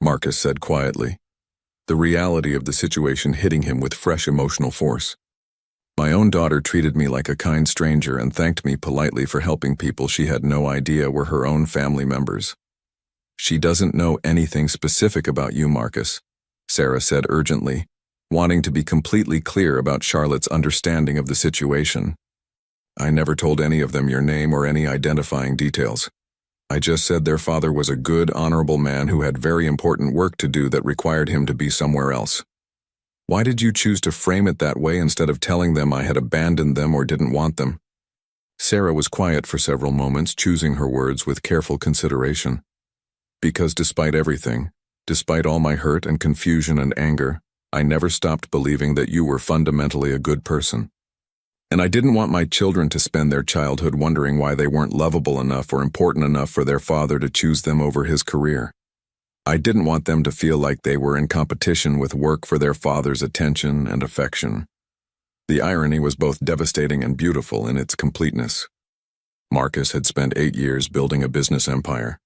Marcus said quietly. the reality of the situation hitting him with fresh emotional force. My own daughter treated me like a kind stranger and thanked me politely for helping people she had no idea were her own family members. She doesn't know anything specific about you, Marcus, Sarah said urgently, wanting to be completely clear about Charlotte's understanding of the situation. I never told any of them your name or any identifying details. I just said their father was a good, honorable man who had very important work to do that required him to be somewhere else. Why did you choose to frame it that way instead of telling them I had abandoned them or didn't want them? Sarah was quiet for several moments, choosing her words with careful consideration. Because despite everything, despite all my hurt and confusion and anger, I never stopped believing that you were fundamentally a good person. And I didn't want my children to spend their childhood wondering why they weren't lovable enough or important enough for their father to choose them over his career. I didn't want them to feel like they were in competition with work for their father's attention and affection. The irony was both devastating and beautiful in its completeness. Marcus had spent 8 years building a business empire,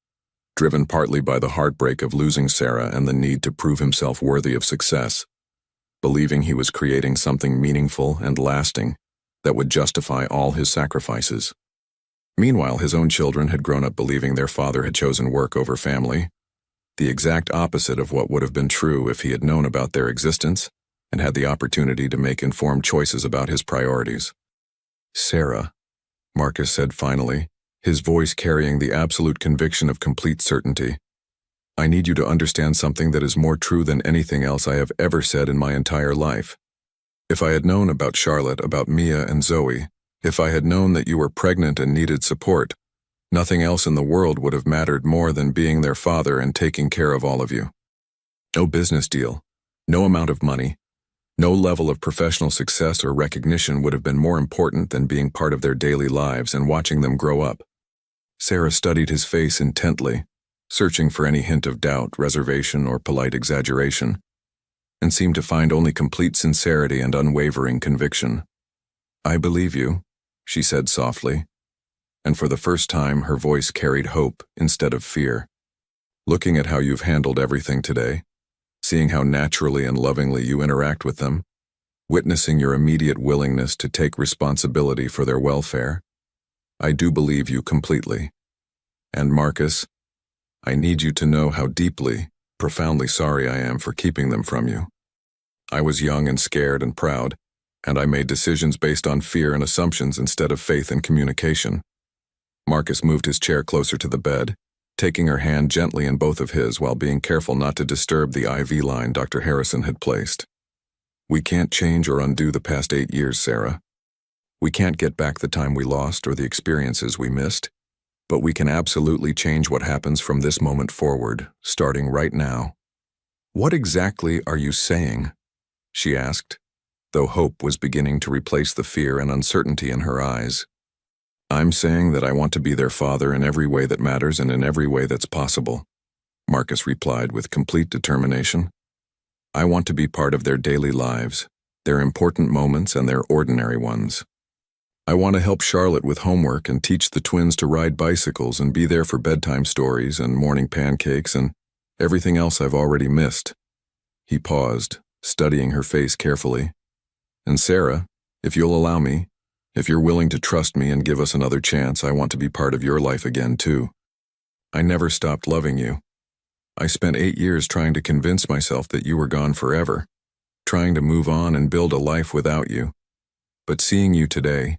driven partly by the heartbreak of losing Sarah and the need to prove himself worthy of success, believing he was creating something meaningful and lasting that would justify all his sacrifices. Meanwhile, his own children had grown up believing their father had chosen work over family, the exact opposite of what would have been true if he had known about their existence and had the opportunity to make informed choices about his priorities. Sarah, Marcus said finally, his voice carrying the absolute conviction of complete certainty. I need you to understand something that is more true than anything else I have ever said in my entire life. If I had known about Charlotte, about Mia and Zoe, if I had known that you were pregnant and needed support, nothing else in the world would have mattered more than being their father and taking care of all of you. No business deal, no amount of money, no level of professional success or recognition would have been more important than being part of their daily lives and watching them grow up. Sarah studied his face intently, searching for any hint of doubt, reservation, or polite exaggeration, and seemed to find only complete sincerity and unwavering conviction. I believe you, she said softly, and for the first time her voice carried hope instead of fear. Looking at how you've handled everything today, seeing how naturally and lovingly you interact with them, witnessing your immediate willingness to take responsibility for their welfare, I do believe you completely. And Marcus, I need you to know how deeply, profoundly sorry I am for keeping them from you. I was young and scared and proud, and I made decisions based on fear and assumptions instead of faith and communication. Marcus moved his chair closer to the bed, taking her hand gently in both of his while being careful not to disturb the IV line Dr. Harrison had placed. We can't change or undo the past 8 years, Sarah. We can't get back the time we lost or the experiences we missed, but we can absolutely change what happens from this moment forward, starting right now. What exactly are you saying? She asked, though hope was beginning to replace the fear and uncertainty in her eyes. I'm saying that I want to be their father in every way that matters and in every way that's possible, Marcus replied with complete determination. I want to be part of their daily lives, their important moments and their ordinary ones. I want to help Charlotte with homework and teach the twins to ride bicycles and be there for bedtime stories and morning pancakes and everything else I've already missed. He paused, studying her face carefully. And Sarah, if you'll allow me, if you're willing to trust me and give us another chance, I want to be part of your life again, too. I never stopped loving you. I spent 8 years trying to convince myself that you were gone forever, trying to move on and build a life without you. But seeing you today,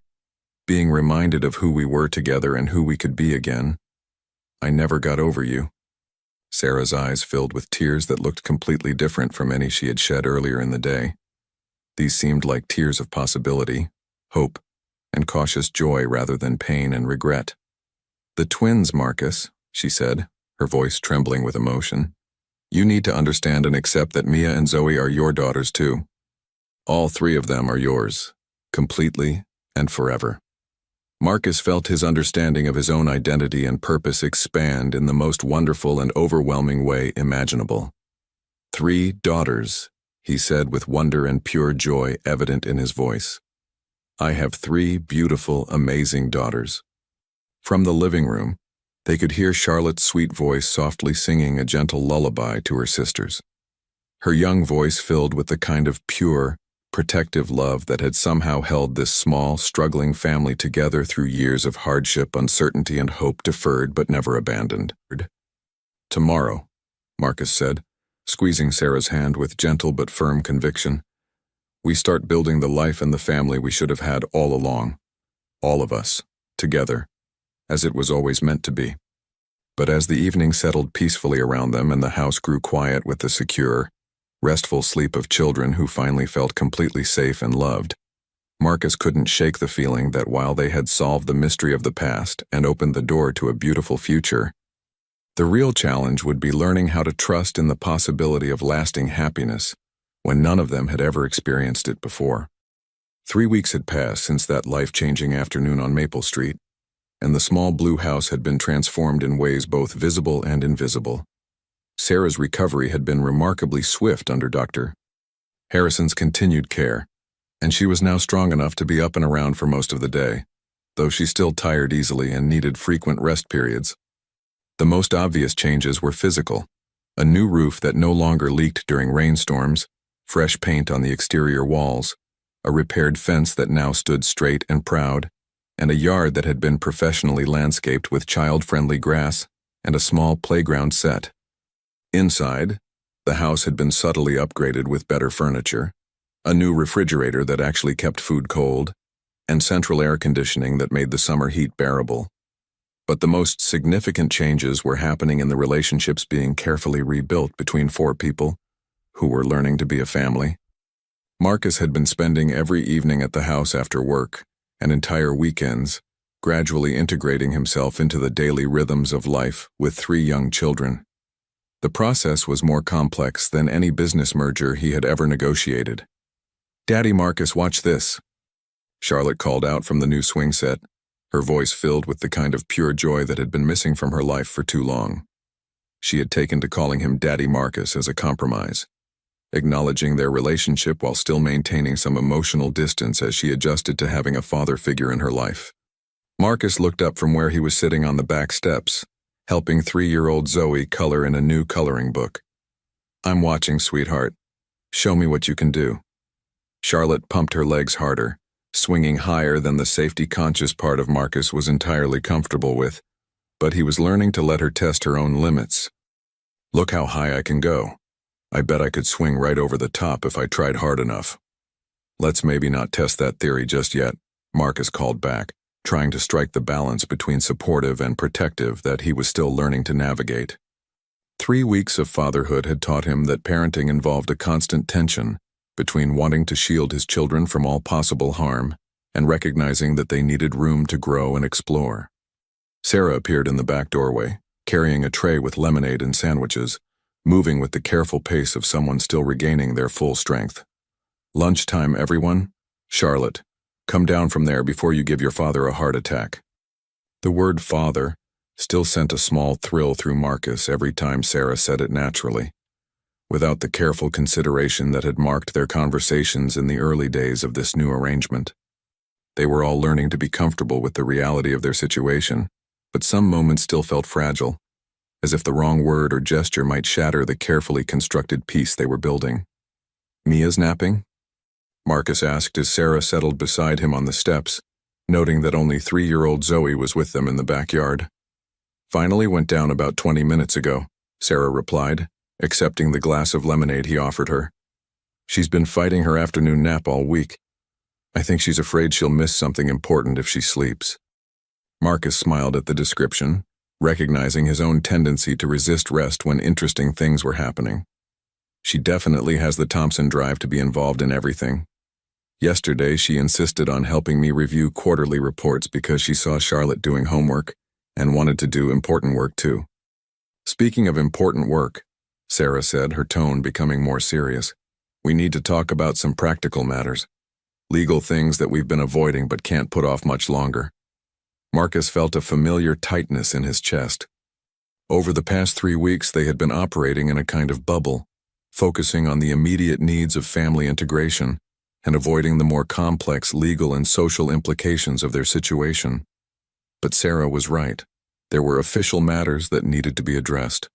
being reminded of who we were together and who we could be again, I never got over you. Sarah's eyes filled with tears that looked completely different from any she had shed earlier in the day. These seemed like tears of possibility, hope, and cautious joy rather than pain and regret. The twins, Marcus, she said, her voice trembling with emotion. You need to understand and accept that Mia and Zoe are your daughters too. All 3 of them are yours, completely and forever. Marcus felt his understanding of his own identity and purpose expand in the most wonderful and overwhelming way imaginable. 3 daughters, he said with wonder and pure joy evident in his voice. I have 3 beautiful, amazing daughters. From the living room, they could hear Charlotte's sweet voice softly singing a gentle lullaby to her sisters. her young voice filled with the kind of pure, protective love that had somehow held this small, struggling family together through years of hardship, uncertainty, and hope deferred but never abandoned. "Tomorrow," Marcus said, squeezing Sarah's hand with gentle but firm conviction, "we start building the life and the family we should have had all along. All of us, together, as it was always meant to be." But as the evening settled peacefully around them and the house grew quiet with the secure, restful sleep of children who finally felt completely safe and loved, Marcus couldn't shake the feeling that while they had solved the mystery of the past and opened the door to a beautiful future, the real challenge would be learning how to trust in the possibility of lasting happiness when none of them had ever experienced it before. 3 weeks had passed since that life-changing afternoon on Maple Street, and the small blue house had been transformed in ways both visible and invisible. Sarah's recovery had been remarkably swift under Dr. Harrison's continued care, and she was now strong enough to be up and around for most of the day, though she still tired easily and needed frequent rest periods. The most obvious changes were physical: a new roof that no longer leaked during rainstorms, fresh paint on the exterior walls, a repaired fence that now stood straight and proud, and a yard that had been professionally landscaped with child-friendly grass and a small playground set. Inside, the house had been subtly upgraded with better furniture, a new refrigerator that actually kept food cold, and central air conditioning that made the summer heat bearable. But the most significant changes were happening in the relationships being carefully rebuilt between 4 people who were learning to be a family. Marcus had been spending every evening at the house after work, and entire weekends, gradually integrating himself into the daily rhythms of life with 3 young children. The process was more complex than any business merger he had ever negotiated. "Daddy Marcus, watch this," Charlotte called out from the new swing set, her voice filled with the kind of pure joy that had been missing from her life for too long. She had taken to calling him Daddy Marcus as a compromise, acknowledging their relationship while still maintaining some emotional distance as she adjusted to having a father figure in her life. Marcus looked up from where he was sitting on the back steps, helping 3-year-old Zoe color in a new coloring book. "I'm watching, sweetheart. Show me what you can do." Charlotte pumped her legs harder, swinging higher than the safety-conscious part of Marcus was entirely comfortable with, but he was learning to let her test her own limits. "Look how high I can go. I bet I could swing right over the top if I tried hard enough." "Let's maybe not test that theory just yet," Marcus called back, trying to strike the balance between supportive and protective that he was still learning to navigate. 3 weeks of fatherhood had taught him that parenting involved a constant tension between wanting to shield his children from all possible harm and recognizing that they needed room to grow and explore. Sarah appeared in the back doorway, carrying a tray with lemonade and sandwiches, moving with the careful pace of someone still regaining their full strength. "Lunchtime, everyone. Charlotte, come down from there before you give your father a heart attack." The word father still sent a small thrill through Marcus every time Sarah said it naturally, without the careful consideration that had marked their conversations in the early days of this new arrangement. They were all learning to be comfortable with the reality of their situation, but some moments still felt fragile, as if the wrong word or gesture might shatter the carefully constructed peace they were building. "Mia's napping?" Marcus asked as Sarah settled beside him on the steps, noting that only 3-year-old Zoe was with them in the backyard. "Finally went down about 20 minutes ago," Sarah replied, accepting the glass of lemonade he offered her. "She's been fighting her afternoon nap all week. I think she's afraid she'll miss something important if she sleeps." Marcus smiled at the description, recognizing his own tendency to resist rest when interesting things were happening. "She definitely has the Thompson drive to be involved in everything. Yesterday, she insisted on helping me review quarterly reports because she saw Charlotte doing homework and wanted to do important work too." "Speaking of important work," Sarah said, her tone becoming more serious, "we need to talk about some practical matters. Legal things that we've been avoiding but can't put off much longer." Marcus felt a familiar tightness in his chest. Over the past 3 weeks, they had been operating in a kind of bubble, focusing on the immediate needs of family integration and avoiding the more complex legal and social implications of their situation. But Sarah was right. There were official matters that needed to be addressed.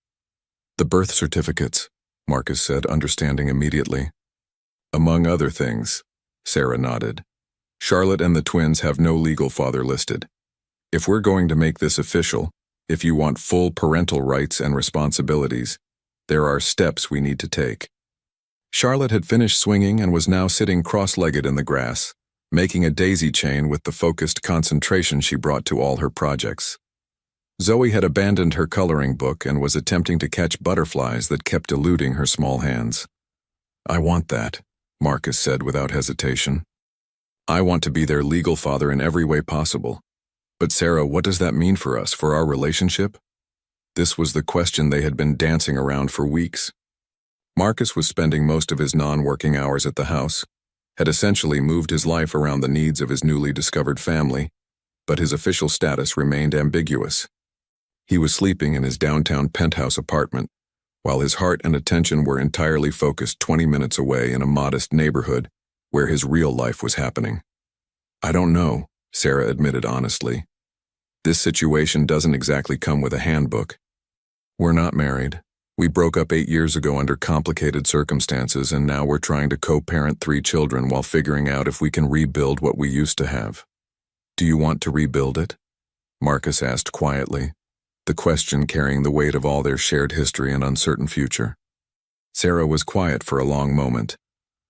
The birth certificates. Marcus said, understanding immediately. Among other things, Sarah nodded. Charlotte and the twins have no legal father listed. If we're going to make this official, if you want full parental rights and responsibilities, there are steps we need to take. Charlotte had finished swinging and was now sitting cross-legged in the grass, making a daisy chain with the focused concentration she brought to all her projects. Zoe had abandoned her coloring book and was attempting to catch butterflies that kept eluding her small hands. I want that, Marcus said without hesitation. I want to be their legal father in every way possible. But Sarah, what does that mean for us, for our relationship? This was the question they had been dancing around for weeks. Marcus was spending most of his non-working hours at the house, had essentially moved his life around the needs of his newly discovered family, but his official status remained ambiguous. He was sleeping in his downtown penthouse apartment, while his heart and attention were entirely focused 20 minutes away in a modest neighborhood where his real life was happening. I don't know, Sarah admitted honestly. This situation doesn't exactly come with a handbook. We're not married. We broke up 8 years ago under complicated circumstances, and now we're trying to co-parent 3 children while figuring out if we can rebuild what we used to have. Do you want to rebuild it? Marcus asked quietly, the question carrying the weight of all their shared history and uncertain future. Sarah was quiet for a long moment,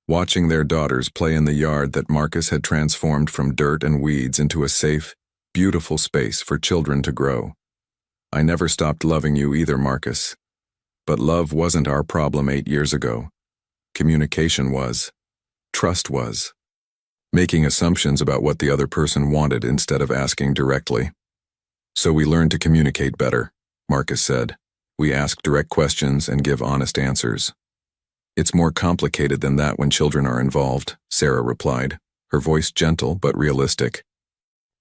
watching their daughters play in the yard that Marcus had transformed from dirt and weeds into a safe, beautiful space for children to grow. I never stopped loving you either, Marcus. But love wasn't our problem 8 years ago. Communication was. Trust was. Making assumptions about what the other person wanted instead of asking directly. So we learned to communicate better, Marcus said. We ask direct questions and give honest answers. It's more complicated than that when children are involved, Sarah replied, her voice gentle but realistic.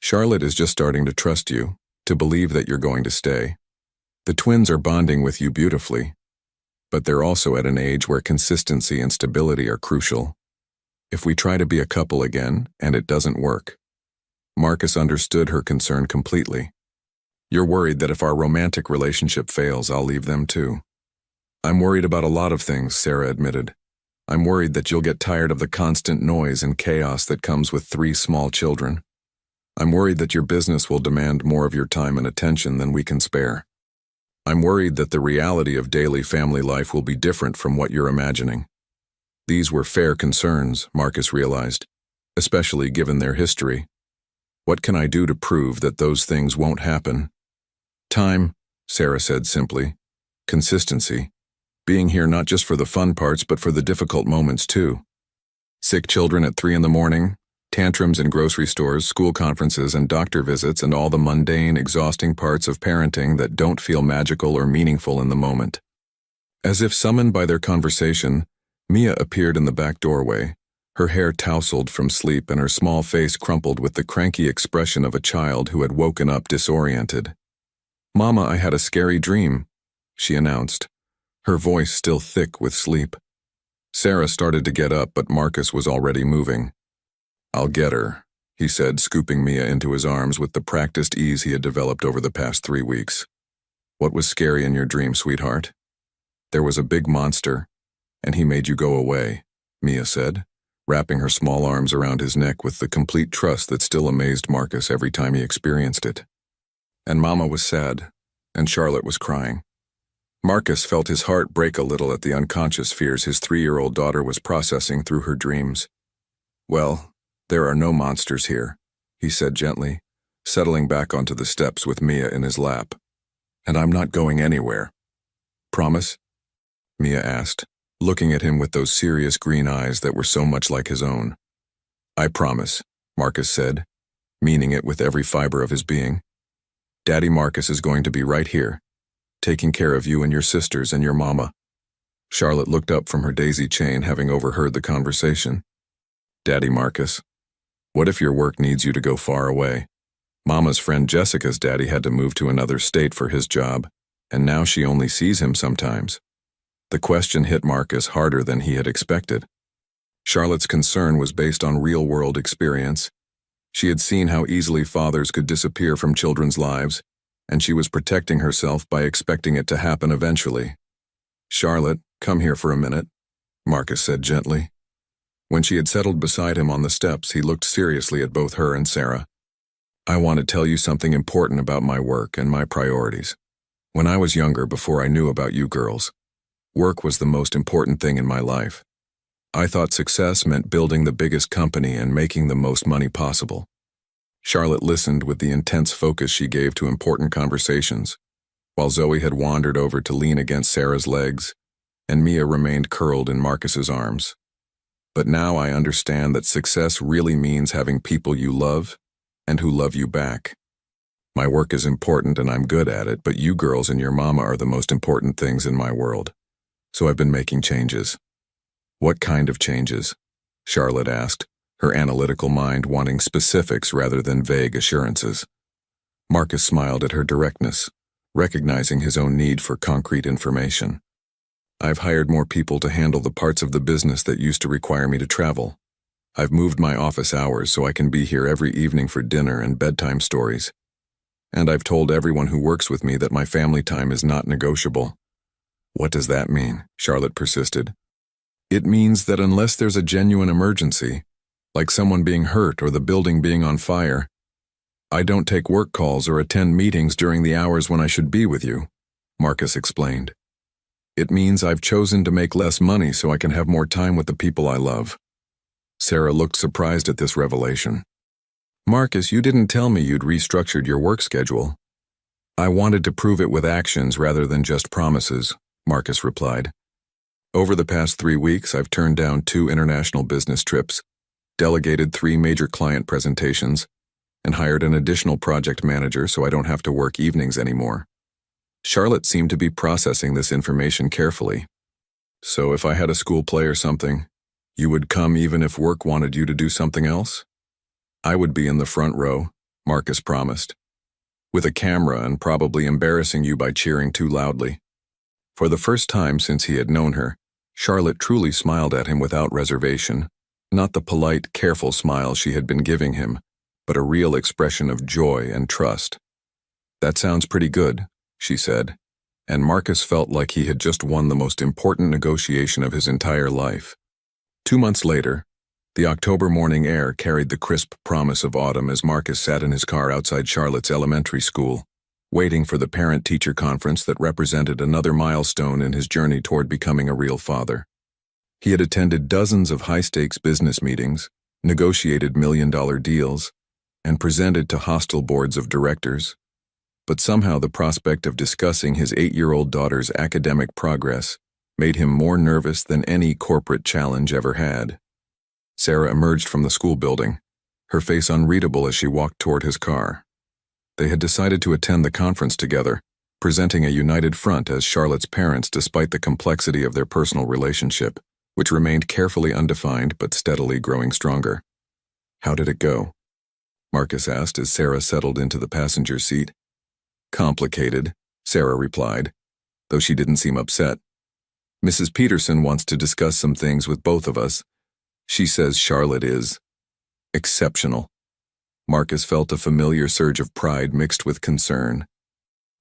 Charlotte is just starting to trust you, to believe that you're going to stay. The twins are bonding with you beautifully, but they're also at an age where consistency and stability are crucial. If we try to be a couple again, and it doesn't work. Marcus understood her concern completely. You're worried that if our romantic relationship fails, I'll leave them too. I'm worried about a lot of things, Sarah admitted. I'm worried that you'll get tired of the constant noise and chaos that comes with 3 small children. I'm worried that your business will demand more of your time and attention than we can spare. I'm worried that the reality of daily family life will be different from what you're imagining. These were fair concerns, Marcus realized, especially given their history. What can I do to prove that those things won't happen? Time, Sarah said simply. Consistency. Being here not just for the fun parts but for the difficult moments too. Sick children at 3 in the morning, tantrums in grocery stores, school conferences, and doctor visits, and all the mundane, exhausting parts of parenting that don't feel magical or meaningful in the moment. As if summoned by their conversation, Mia appeared in the back doorway, her hair tousled from sleep and her small face crumpled with the cranky expression of a child who had woken up disoriented. Mama, I had a scary dream, she announced, her voice still thick with sleep. Sarah started to get up, but Marcus was already moving. I'll get her, he said, scooping Mia into his arms with the practiced ease he had developed over the past 3 weeks. What was scary in your dream, sweetheart? There was a big monster, and he made you go away, Mia said, wrapping her small arms around his neck with the complete trust that still amazed Marcus every time he experienced it. And Mama was sad, and Charlotte was crying. Marcus felt his heart break a little at the unconscious fears his 3-year-old daughter was processing through her dreams. Well, there are no monsters here, he said gently, settling back onto the steps with Mia in his lap. And I'm not going anywhere. Promise? Mia asked, looking at him with those serious green eyes that were so much like his own. I promise, Marcus said, meaning it with every fiber of his being. Daddy Marcus is going to be right here, taking care of you and your sisters and your mama. Charlotte looked up from her daisy chain, having overheard the conversation. Daddy Marcus, what if your work needs you to go far away? Mama's friend Jessica's daddy had to move to another state for his job, and now she only sees him sometimes. The question hit Marcus harder than he had expected. Charlotte's concern was based on real-world experience. She had seen how easily fathers could disappear from children's lives, and she was protecting herself by expecting it to happen eventually. Charlotte, Come here for a minute, Marcus said gently. When she had settled beside him on the steps, he looked seriously at both her and Sarah. I want to tell you something important about my work and my priorities. When I was younger, before I knew about you girls, work was the most important thing in my life. I thought success meant building the biggest company and making the most money possible. Charlotte listened with the intense focus she gave to important conversations, while Zoe had wandered over to lean against Sarah's legs, and Mia remained curled in Marcus's arms. But now I understand that success really means having people you love and who love you back. My work is important and I'm good at it, but you girls and your mama are the most important things in my world. So I've been making changes. What kind of changes? Charlotte asked, her analytical mind wanting specifics rather than vague assurances. Marcus smiled at her directness, recognizing his own need for concrete information. I've hired more people to handle the parts of the business that used to require me to travel. I've moved my office hours so I can be here every evening for dinner and bedtime stories. And I've told everyone who works with me that my family time is not negotiable. What does that mean? Charlotte persisted. It means that unless there's a genuine emergency, like someone being hurt or the building being on fire, I don't take work calls or attend meetings during the hours when I should be with you, Marcus explained. It means I've chosen to make less money so I can have more time with the people I love. Sarah looked surprised at this revelation. Marcus, you didn't tell me you'd restructured your work schedule. I wanted to prove it with actions rather than just promises, Marcus replied. Over the past 3 weeks, I've turned down 2 international business trips, delegated 3 major client presentations, and hired an additional project manager so I don't have to work evenings anymore. Charlotte seemed to be processing this information carefully. So if I had a school play or something, you would come even if work wanted you to do something else? I would be in the front row, Marcus promised, with a camera and probably embarrassing you by cheering too loudly. For the first time since he had known her, Charlotte truly smiled at him without reservation, not the polite, careful smile she had been giving him, but a real expression of joy and trust. That sounds pretty good, she said, and Marcus felt like he had just won the most important negotiation of his entire life. 2 months later, the October morning air carried the crisp promise of autumn as Marcus sat in his car outside Charlotte's elementary school, waiting for the parent-teacher conference that represented another milestone in his journey toward becoming a real father. He had attended dozens of high-stakes business meetings, negotiated million-dollar deals, and presented to hostile boards of directors. But somehow the prospect of discussing his 8-year-old daughter's academic progress made him more nervous than any corporate challenge ever had. Sarah emerged from the school building, her face unreadable as she walked toward his car. They had decided to attend the conference together, presenting a united front as Charlotte's parents despite the complexity of their personal relationship, which remained carefully undefined but steadily growing stronger. How did it go? Marcus asked as Sarah settled into the passenger seat. Complicated, Sarah replied, though she didn't seem upset. Mrs. Peterson wants to discuss some things with both of us. She says Charlotte is exceptional. Marcus felt a familiar surge of pride mixed with concern.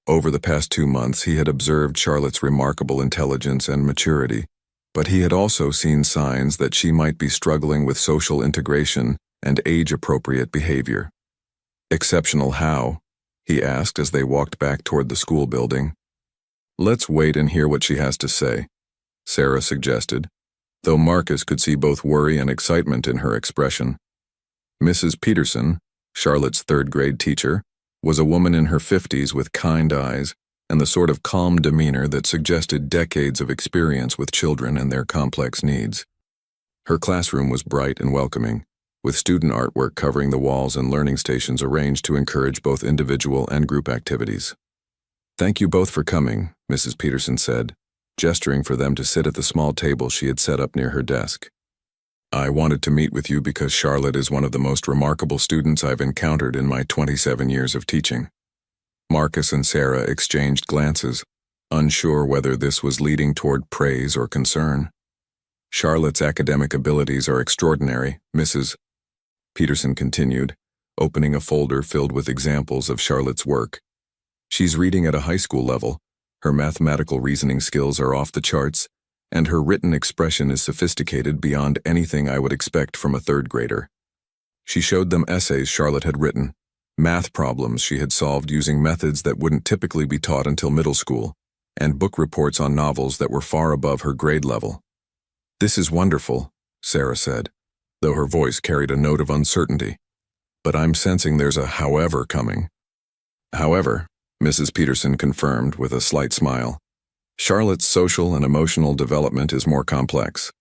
Over the past 2 months, he had observed Charlotte's remarkable intelligence and maturity, but he had also seen signs that she might be struggling with social integration and age-appropriate behavior. Exceptional how? He asked as they walked back toward the school building. Let's wait and hear what she has to say, Sarah suggested, though Marcus could see both worry and excitement in her expression. Mrs. Peterson, Charlotte's 3rd-grade teacher, was a woman in her 50s with kind eyes and the sort of calm demeanor that suggested decades of experience with children and their complex needs. Her classroom was bright and welcoming, with student artwork covering the walls and learning stations arranged to encourage both individual and group activities. Thank you both for coming, Mrs. Peterson said, gesturing for them to sit at the small table she had set up near her desk. I wanted to meet with you because Charlotte is one of the most remarkable students I've encountered in my 27 years of teaching. Marcus and Sarah exchanged glances, unsure whether this was leading toward praise or concern. Charlotte's academic abilities are extraordinary, Mrs. Peterson continued, opening a folder filled with examples of Charlotte's work. She's reading at a high school level, her mathematical reasoning skills are off the charts, and her written expression is sophisticated beyond anything I would expect from a third grader. She showed them essays Charlotte had written, math problems she had solved using methods that wouldn't typically be taught until middle school, and book reports on novels that were far above her grade level. "This is wonderful," Sarah said, though her voice carried a note of uncertainty. "But I'm sensing there's a however coming." "However," Mrs. Peterson confirmed with a slight smile, "Charlotte's social and emotional development is more complex.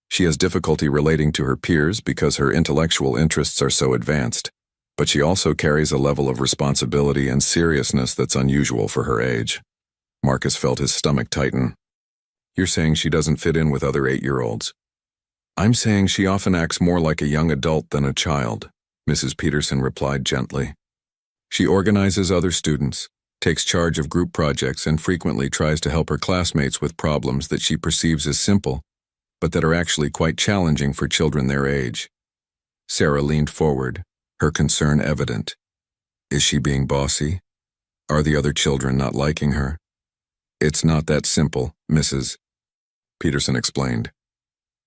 She has difficulty relating to her peers because her intellectual interests are so advanced, but she also carries a level of responsibility and seriousness that's unusual for her age." Marcus felt his stomach tighten. "You're saying she doesn't fit in with other 8-year-olds?" "I'm saying she often acts more like a young adult than a child," Mrs. Peterson replied gently. "She organizes other students, takes charge of group projects, and frequently tries to help her classmates with problems that she perceives as simple, but that are actually quite challenging for children their age." Sarah leaned forward, her concern evident. "Is she being bossy? Are the other children not liking her?" "It's not that simple, Mrs. Peterson explained.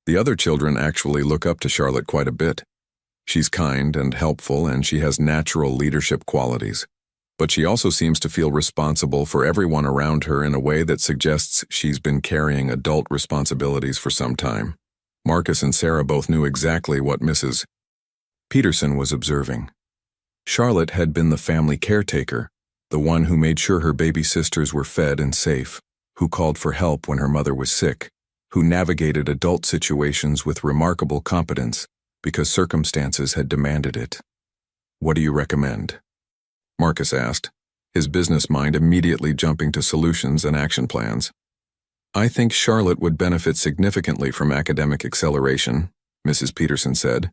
"The other children actually look up to Charlotte quite a bit. She's kind and helpful, and she has natural leadership qualities. But she also seems to feel responsible for everyone around her in a way that suggests she's been carrying adult responsibilities for some time." Marcus and Sarah both knew exactly what Mrs. Peterson was observing. Charlotte had been the family caretaker, the one who made sure her baby sisters were fed and safe, who called for help when her mother was sick, who navigated adult situations with remarkable competence because circumstances had demanded it. "What do you recommend?" Marcus asked, his business mind immediately jumping to solutions and action plans. "I think Charlotte would benefit significantly from academic acceleration," Mrs. Peterson said.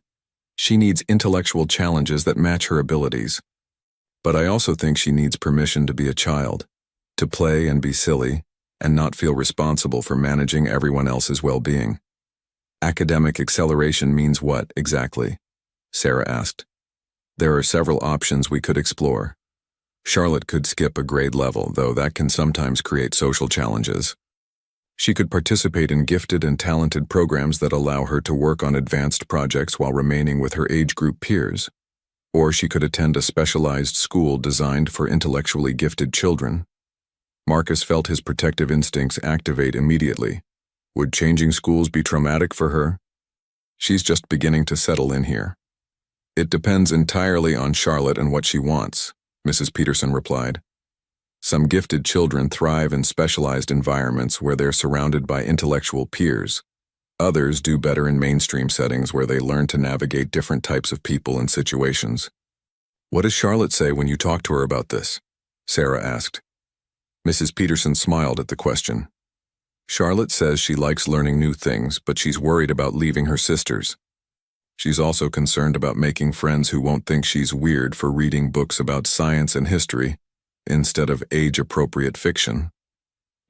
"She needs intellectual challenges that match her abilities. But I also think she needs permission to be a child, to play and be silly, and not feel responsible for managing everyone else's well-being." "Academic acceleration means what, exactly?" Sarah asked. "There are several options we could explore. Charlotte could skip a grade level, though that can sometimes create social challenges. She could participate in gifted and talented programs that allow her to work on advanced projects while remaining with her age group peers. Or she could attend a specialized school designed for intellectually gifted children." Marcus felt his protective instincts activate immediately. Would changing schools be traumatic for her? "She's just beginning to settle in here. It depends entirely on Charlotte and what she wants," Mrs. Peterson replied. "Some gifted children thrive in specialized environments where they're surrounded by intellectual peers. Others do better in mainstream settings where they learn to navigate different types of people and situations." "What does Charlotte say when you talk to her about this?" Sarah asked. Mrs. Peterson smiled at the question. "Charlotte says she likes learning new things, but she's worried about leaving her sisters. She's also concerned about making friends who won't think she's weird for reading books about science and history instead of age-appropriate fiction."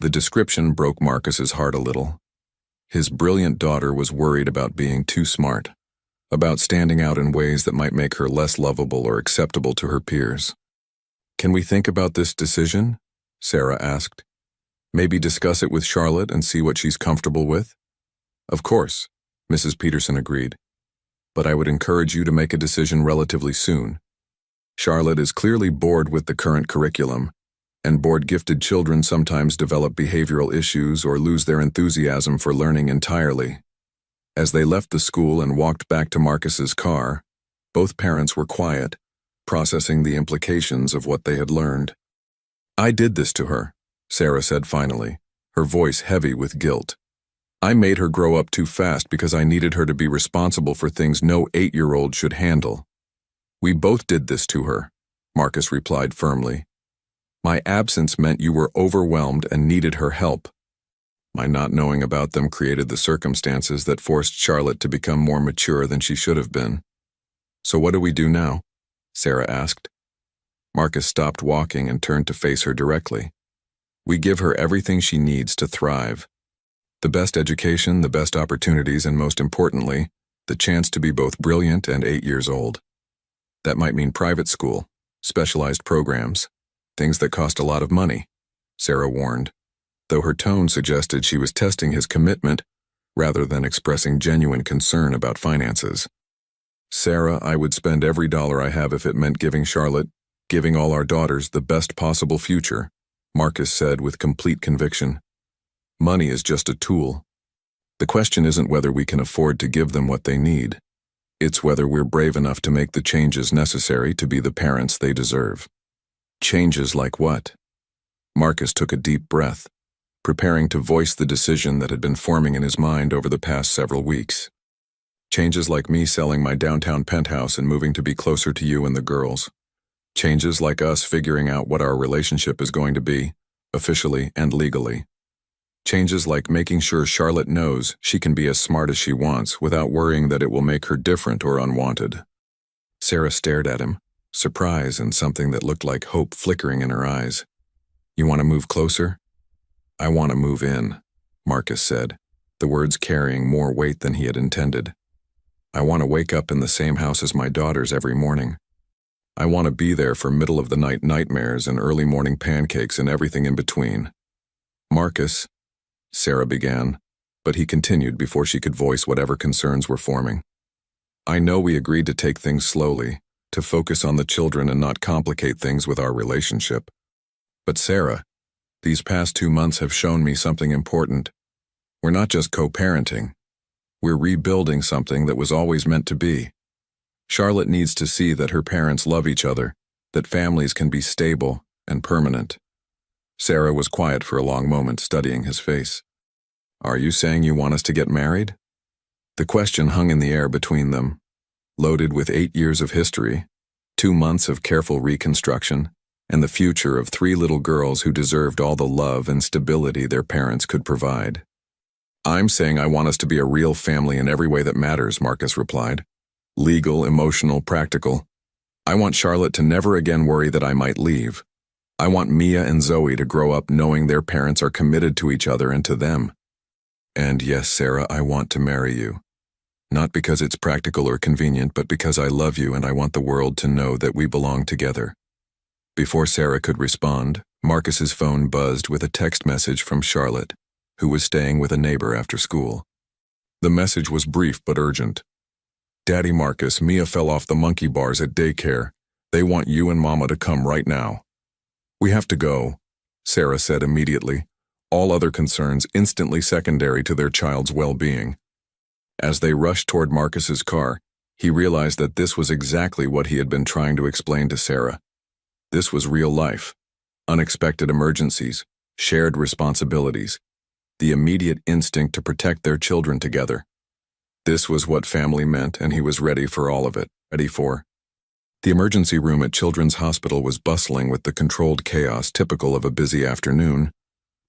The description broke Marcus's heart a little. His brilliant daughter was worried about being too smart, about standing out in ways that might make her less lovable or acceptable to her peers. "Can we think about this decision?" Sarah asked. "Maybe discuss it with Charlotte and see what she's comfortable with?" "Of course," Mrs. Peterson agreed. "But I would encourage you to make a decision relatively soon. Charlotte is clearly bored with the current curriculum, and bored-gifted children sometimes develop behavioral issues or lose their enthusiasm for learning entirely." As they left the school and walked back to Marcus's car, both parents were quiet, processing the implications of what they had learned. "I did this to her," Sarah said finally, her voice heavy with guilt. "I made her grow up too fast because I needed her to be responsible for things no 8-year-old should handle." "We both did this to her," Marcus replied firmly. "My absence meant you were overwhelmed and needed her help. My not knowing about them created the circumstances that forced Charlotte to become more mature than she should have been." "So what do we do now?" Sarah asked. Marcus stopped walking and turned to face her directly. "We give her everything she needs to thrive. The best education, the best opportunities, and most importantly, the chance to be both brilliant and 8 years old. That might mean private school, specialized programs, things that cost a lot of money," Sarah warned. though her tone suggested she was testing his commitment rather than expressing genuine concern about finances. "Sarah, I would spend every dollar I have if it meant giving Charlotte, giving all our daughters the best possible future," Marcus said with complete conviction. "Money is just a tool. The question isn't whether we can afford to give them what they need. It's whether we're brave enough to make the changes necessary to be the parents they deserve." Changes like what? Marcus took a deep breath, preparing to voice the decision that had been forming in his mind over the past several weeks. Changes like me selling my downtown penthouse and moving to be closer to you and the girls. Changes like us figuring out what our relationship is going to be, officially and legally. Changes like making sure Charlotte knows she can be as smart as she wants without worrying that it will make her different or unwanted. Sarah stared at him, surprise and something that looked like hope flickering in her eyes. "You want to move closer?" "I want to move in," Marcus said, the words carrying more weight than he had intended. "I want to wake up in the same house as my daughters every morning. I want to be there for middle-of-the-night nightmares and early morning pancakes and everything in between." "Marcus," Sarah began, but he continued before she could voice whatever concerns were forming. "I know we agreed to take things slowly, to focus on the children and not complicate things with our relationship. But Sarah, these past 2 months have shown me something important. We're not just co-parenting. We're rebuilding something that was always meant to be. Charlotte needs to see that her parents love each other, that families can be stable and permanent." Sarah was quiet for a long moment, studying his face. "Are you saying you want us to get married?" The question hung in the air between them, loaded with 8 years of history, 2 months of careful reconstruction, and the future of 3 little girls who deserved all the love and stability their parents could provide. "I'm saying I want us to be a real family in every way that matters," Marcus replied. "Legal, emotional, practical. I want Charlotte to never again worry that I might leave. I want Mia and Zoe to grow up knowing their parents are committed to each other and to them. And yes, Sarah, I want to marry you. Not because it's practical or convenient, but because I love you and I want the world to know that we belong together." Before Sarah could respond, Marcus's phone buzzed with a text message from Charlotte, who was staying with a neighbor after school. The message was brief but urgent. "Daddy Marcus, Mia fell off the monkey bars at daycare. They want you and Mama to come right now." "We have to go," Sarah said immediately, all other concerns instantly secondary to their child's well-being. As they rushed toward Marcus's car, he realized that this was exactly what he had been trying to explain to Sarah. This was real life. Unexpected emergencies, shared responsibilities, the immediate instinct to protect their children together. This was what family meant, and he was ready for all of it, ready for. The emergency room at Children's Hospital was bustling with the controlled chaos typical of a busy afternoon,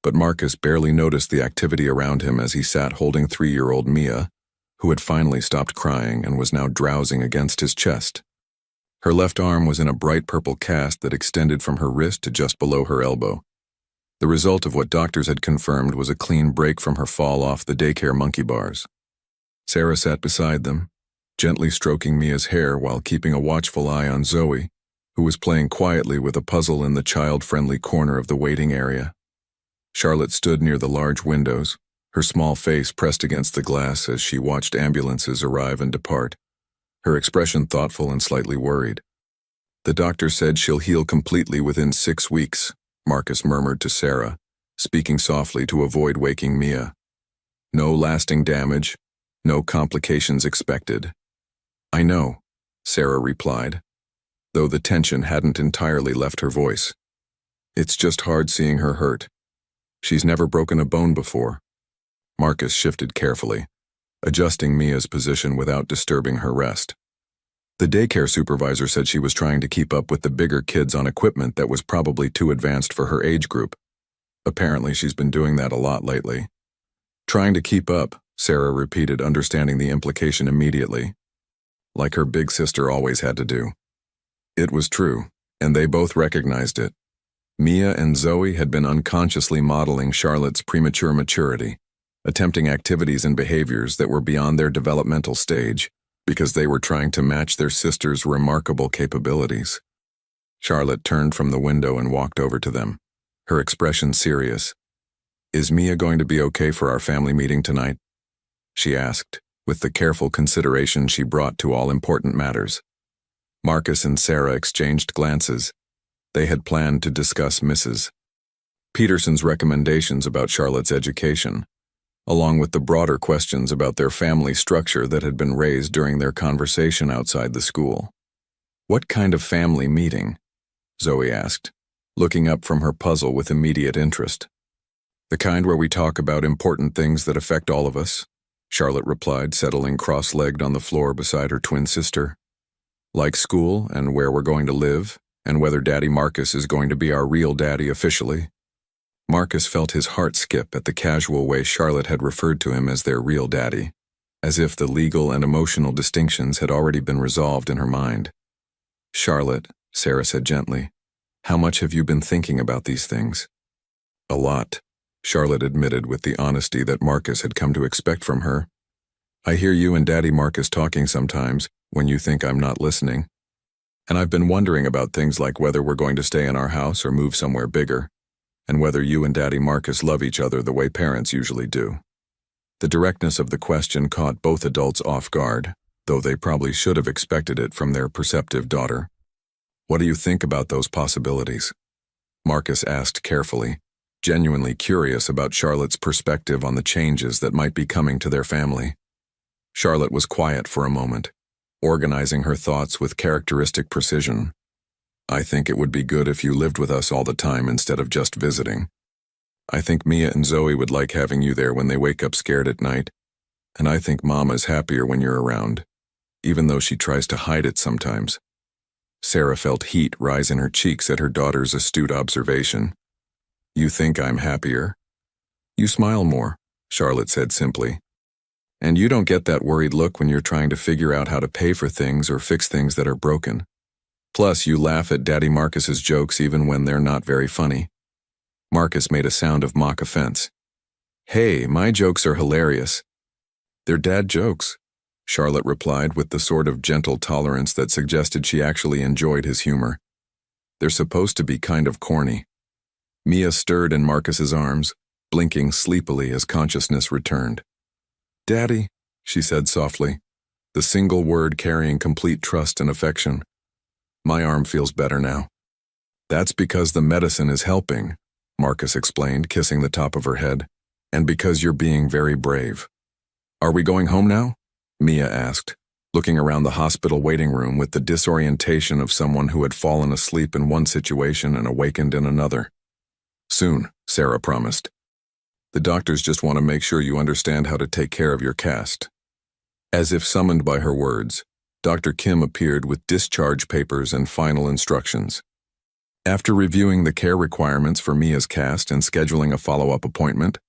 but Marcus barely noticed the activity around him as he sat holding 3-year-old Mia, who had finally stopped crying and was now drowsing against his chest. Her left arm was in a bright purple cast that extended from her wrist to just below her elbow. The result of what doctors had confirmed was a clean break from her fall off the daycare monkey bars. Sarah sat beside them, gently stroking Mia's hair while keeping a watchful eye on Zoe, who was playing quietly with a puzzle in the child-friendly corner of the waiting area. Charlotte stood near the large windows, her small face pressed against the glass as she watched ambulances arrive and depart, her expression thoughtful and slightly worried. "The doctor said she'll heal completely within 6 weeks," Marcus murmured to Sarah, speaking softly to avoid waking Mia. "No lasting damage, no complications expected." "I know," Sarah replied, though the tension hadn't entirely left her voice. "It's just hard seeing her hurt. She's never broken a bone before." Marcus shifted carefully, adjusting Mia's position without disturbing her rest. The daycare supervisor said she was trying to keep up with the bigger kids on equipment that was probably too advanced for her age group. Apparently she's been doing that a lot lately. "Trying to keep up," Sarah repeated, understanding the implication immediately. Like her big sister always had to do. It was true, and they both recognized it. Mia and Zoe had been unconsciously modeling Charlotte's premature maturity, attempting activities and behaviors that were beyond their developmental stage because they were trying to match their sister's remarkable capabilities. Charlotte turned from the window and walked over to them, her expression serious. Is Mia going to be okay for our family meeting tonight? She asked, with the careful consideration she brought to all important matters. Marcus and Sarah exchanged glances. They had planned to discuss Mrs. Peterson's recommendations about Charlotte's education, along with the broader questions about their family structure that had been raised during their conversation outside the school. What kind of family meeting? Zoe asked, looking up from her puzzle with immediate interest. The kind where we talk about important things that affect all of us, Charlotte replied, settling cross-legged on the floor beside her twin sister. Like school and where we're going to live, and whether Daddy Marcus is going to be our real daddy officially. Marcus felt his heart skip at the casual way Charlotte had referred to him as their real daddy, as if the legal and emotional distinctions had already been resolved in her mind. Charlotte, Sarah said gently, how much have you been thinking about these things? A lot, Charlotte admitted with the honesty that Marcus had come to expect from her. I hear you and Daddy Marcus talking sometimes when you think I'm not listening. And I've been wondering about things like whether we're going to stay in our house or move somewhere bigger, and whether you and Daddy Marcus love each other the way parents usually do. The directness of the question caught both adults off guard, though they probably should have expected it from their perceptive daughter. What do you think about those possibilities? Marcus asked carefully, genuinely curious about Charlotte's perspective on the changes that might be coming to their family. Charlotte was quiet for a moment, organizing her thoughts with characteristic precision. I think it would be good if you lived with us all the time instead of just visiting. I think Mia and Zoe would like having you there when they wake up scared at night, and I think Mama's happier when you're around, even though she tries to hide it sometimes. Sarah felt heat rise in her cheeks at her daughter's astute observation. You think I'm happier? You smile more, Charlotte said simply. And you don't get that worried look when you're trying to figure out how to pay for things or fix things that are broken. Plus, you laugh at Daddy Marcus's jokes even when they're not very funny. Marcus made a sound of mock offense. Hey, my jokes are hilarious. They're dad jokes, Charlotte replied with the sort of gentle tolerance that suggested she actually enjoyed his humor. They're supposed to be kind of corny. Mia stirred in Marcus's arms, blinking sleepily as consciousness returned. Daddy, she said softly, the single word carrying complete trust and affection. My arm feels better now. That's because the medicine is helping, Marcus explained, kissing the top of her head, and because you're being very brave. Are we going home now? Mia asked, looking around the hospital waiting room with the disorientation of someone who had fallen asleep in one situation and awakened in another. Soon, Sarah promised. The doctors just want to make sure you understand how to take care of your cast. As if summoned by her words, Dr. Kim appeared with discharge papers and final instructions. After reviewing the care requirements for Mia's cast and scheduling a follow-up appointment,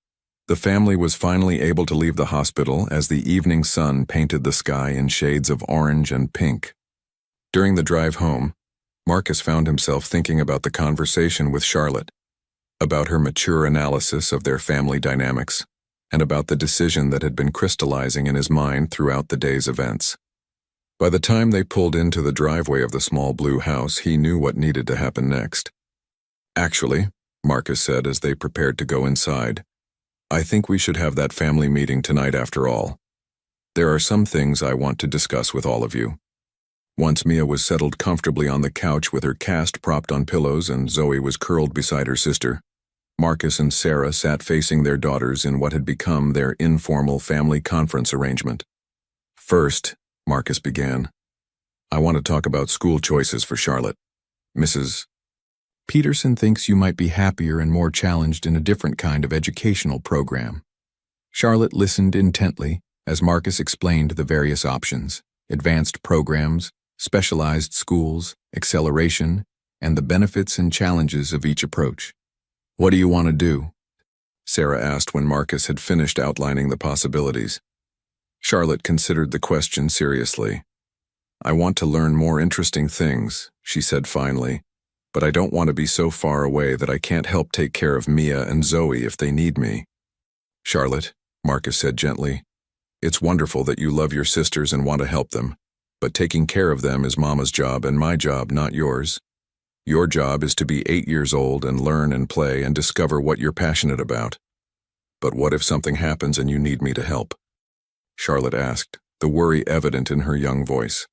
the family was finally able to leave the hospital as the evening sun painted the sky in shades of orange and pink. During the drive home, Marcus found himself thinking about the conversation with Charlotte, about her mature analysis of their family dynamics, and about the decision that had been crystallizing in his mind throughout the day's events. By the time they pulled into the driveway of the small blue house, he knew what needed to happen next. Actually, Marcus said as they prepared to go inside, I think we should have that family meeting tonight after all. There are some things I want to discuss with all of you. Once Mia was settled comfortably on the couch with her cast propped on pillows and Zoe was curled beside her sister, Marcus and Sarah sat facing their daughters in what had become their informal family conference arrangement. First, Marcus began, I want to talk about school choices for Charlotte. Mrs. Peterson thinks you might be happier and more challenged in a different kind of educational program. Charlotte listened intently as Marcus explained the various options, advanced programs, specialized schools, acceleration, and the benefits and challenges of each approach. What do you want to do? Sarah asked when Marcus had finished outlining the possibilities. Charlotte considered the question seriously. I want to learn more interesting things, she said finally, but I don't want to be so far away that I can't help take care of Mia and Zoe if they need me. Charlotte, Marcus said gently, it's wonderful that you love your sisters and want to help them, but taking care of them is Mama's job and my job, not yours. Your job is to be 8 years old and learn and play and discover what you're passionate about. But what if something happens and you need me to help? Charlotte asked, the worry evident in her young voice.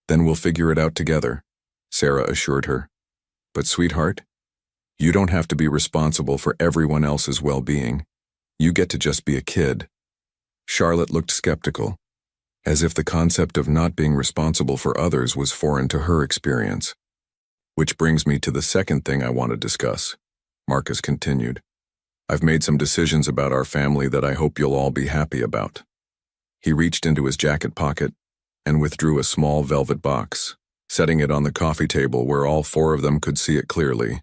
Then we'll figure it out together, Sarah assured her. But sweetheart, you don't have to be responsible for everyone else's well-being. You get to just be a kid. Charlotte looked skeptical, as if the concept of not being responsible for others was foreign to her experience. Which brings me to the second thing I want to discuss, Marcus continued. I've made some decisions about our family that I hope you'll all be happy about. He reached into his jacket pocket and withdrew a small velvet box, setting it on the coffee table where all four of them could see it clearly.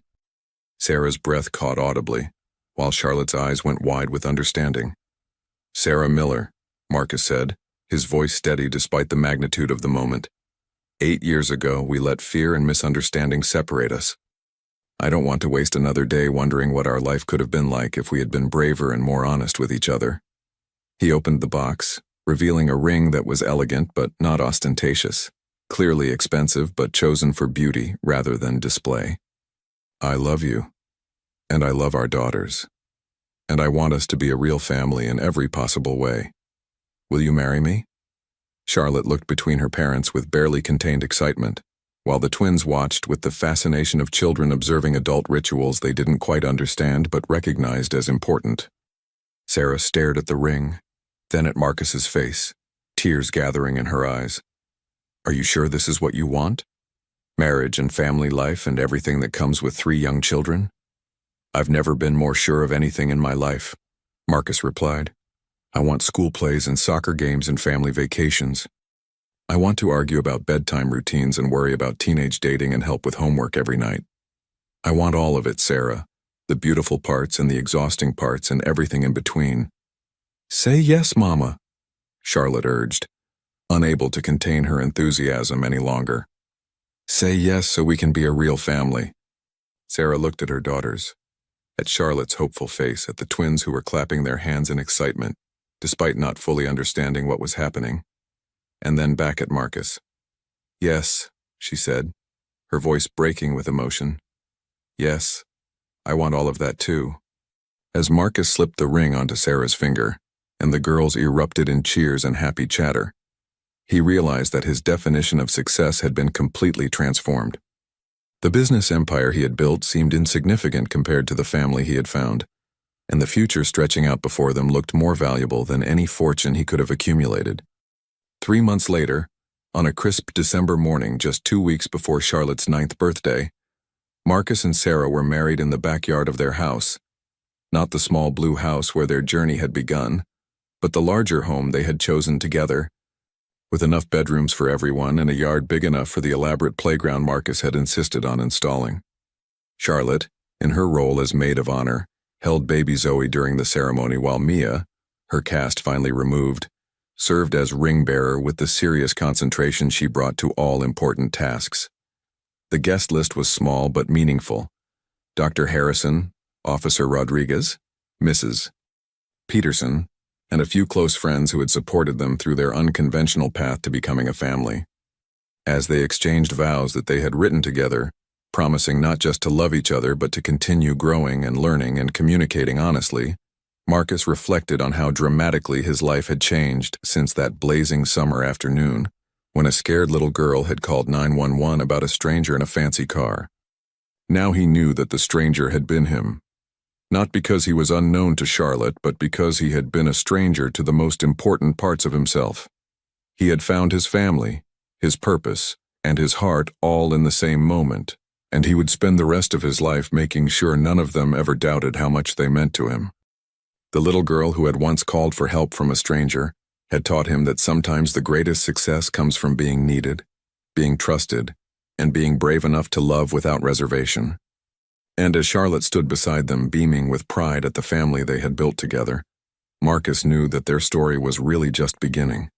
Sarah's breath caught audibly, while Charlotte's eyes went wide with understanding. Sarah Miller, Marcus said, his voice steady despite the magnitude of the moment. 8 years ago, we let fear and misunderstanding separate us. I don't want to waste another day wondering what our life could have been like if we had been braver and more honest with each other. He opened the box, revealing a ring that was elegant but not ostentatious, clearly expensive but chosen for beauty rather than display. I love you, and I love our daughters, and I want us to be a real family in every possible way. Will you marry me? Charlotte looked between her parents with barely contained excitement, while the twins watched with the fascination of children observing adult rituals they didn't quite understand but recognized as important. Sarah stared at the ring, then at Marcus's face, tears gathering in her eyes. Are you sure this is what you want? Marriage and family life and everything that comes with 3 young children? I've never been more sure of anything in my life, Marcus replied. I want school plays and soccer games and family vacations. I want to argue about bedtime routines and worry about teenage dating and help with homework every night. I want all of it, Sarah, the beautiful parts and the exhausting parts and everything in between. Say yes, Mama, Charlotte urged, unable to contain her enthusiasm any longer. Say yes so we can be a real family. Sarah looked at her daughters, at Charlotte's hopeful face, at the twins who were clapping their hands in excitement, despite not fully understanding what was happening, and then back at Marcus. Yes, she said, her voice breaking with emotion. Yes, I want all of that too. As Marcus slipped the ring onto Sarah's finger, and the girls erupted in cheers and happy chatter, he realized that his definition of success had been completely transformed. The business empire he had built seemed insignificant compared to the family he had found, and the future stretching out before them looked more valuable than any fortune he could have accumulated. 3 months later, on a crisp December morning just 2 weeks before Charlotte's 9th birthday, Marcus and Sarah were married in the backyard of their house, not the small blue house where their journey had begun, but the larger home they had chosen together, with enough bedrooms for everyone and a yard big enough for the elaborate playground Marcus had insisted on installing. Charlotte, in her role as maid of honor, held baby Zoe during the ceremony while Mia, her cast finally removed, served as ring bearer with the serious concentration she brought to all important tasks. The guest list was small but meaningful. Dr. Harrison, Officer Rodriguez, Mrs. Peterson, and a few close friends who had supported them through their unconventional path to becoming a family. As they exchanged vows that they had written together, promising not just to love each other but to continue growing and learning and communicating honestly, Marcus reflected on how dramatically his life had changed since that blazing summer afternoon when a scared little girl had called 911 about a stranger in a fancy car. Now he knew that the stranger had been him. Not because he was unknown to Charlotte, but because he had been a stranger to the most important parts of himself. He had found his family, his purpose, and his heart all in the same moment, and he would spend the rest of his life making sure none of them ever doubted how much they meant to him. The little girl who had once called for help from a stranger had taught him that sometimes the greatest success comes from being needed, being trusted, and being brave enough to love without reservation. And as Charlotte stood beside them, beaming with pride at the family they had built together, Marcus knew that their story was really just beginning.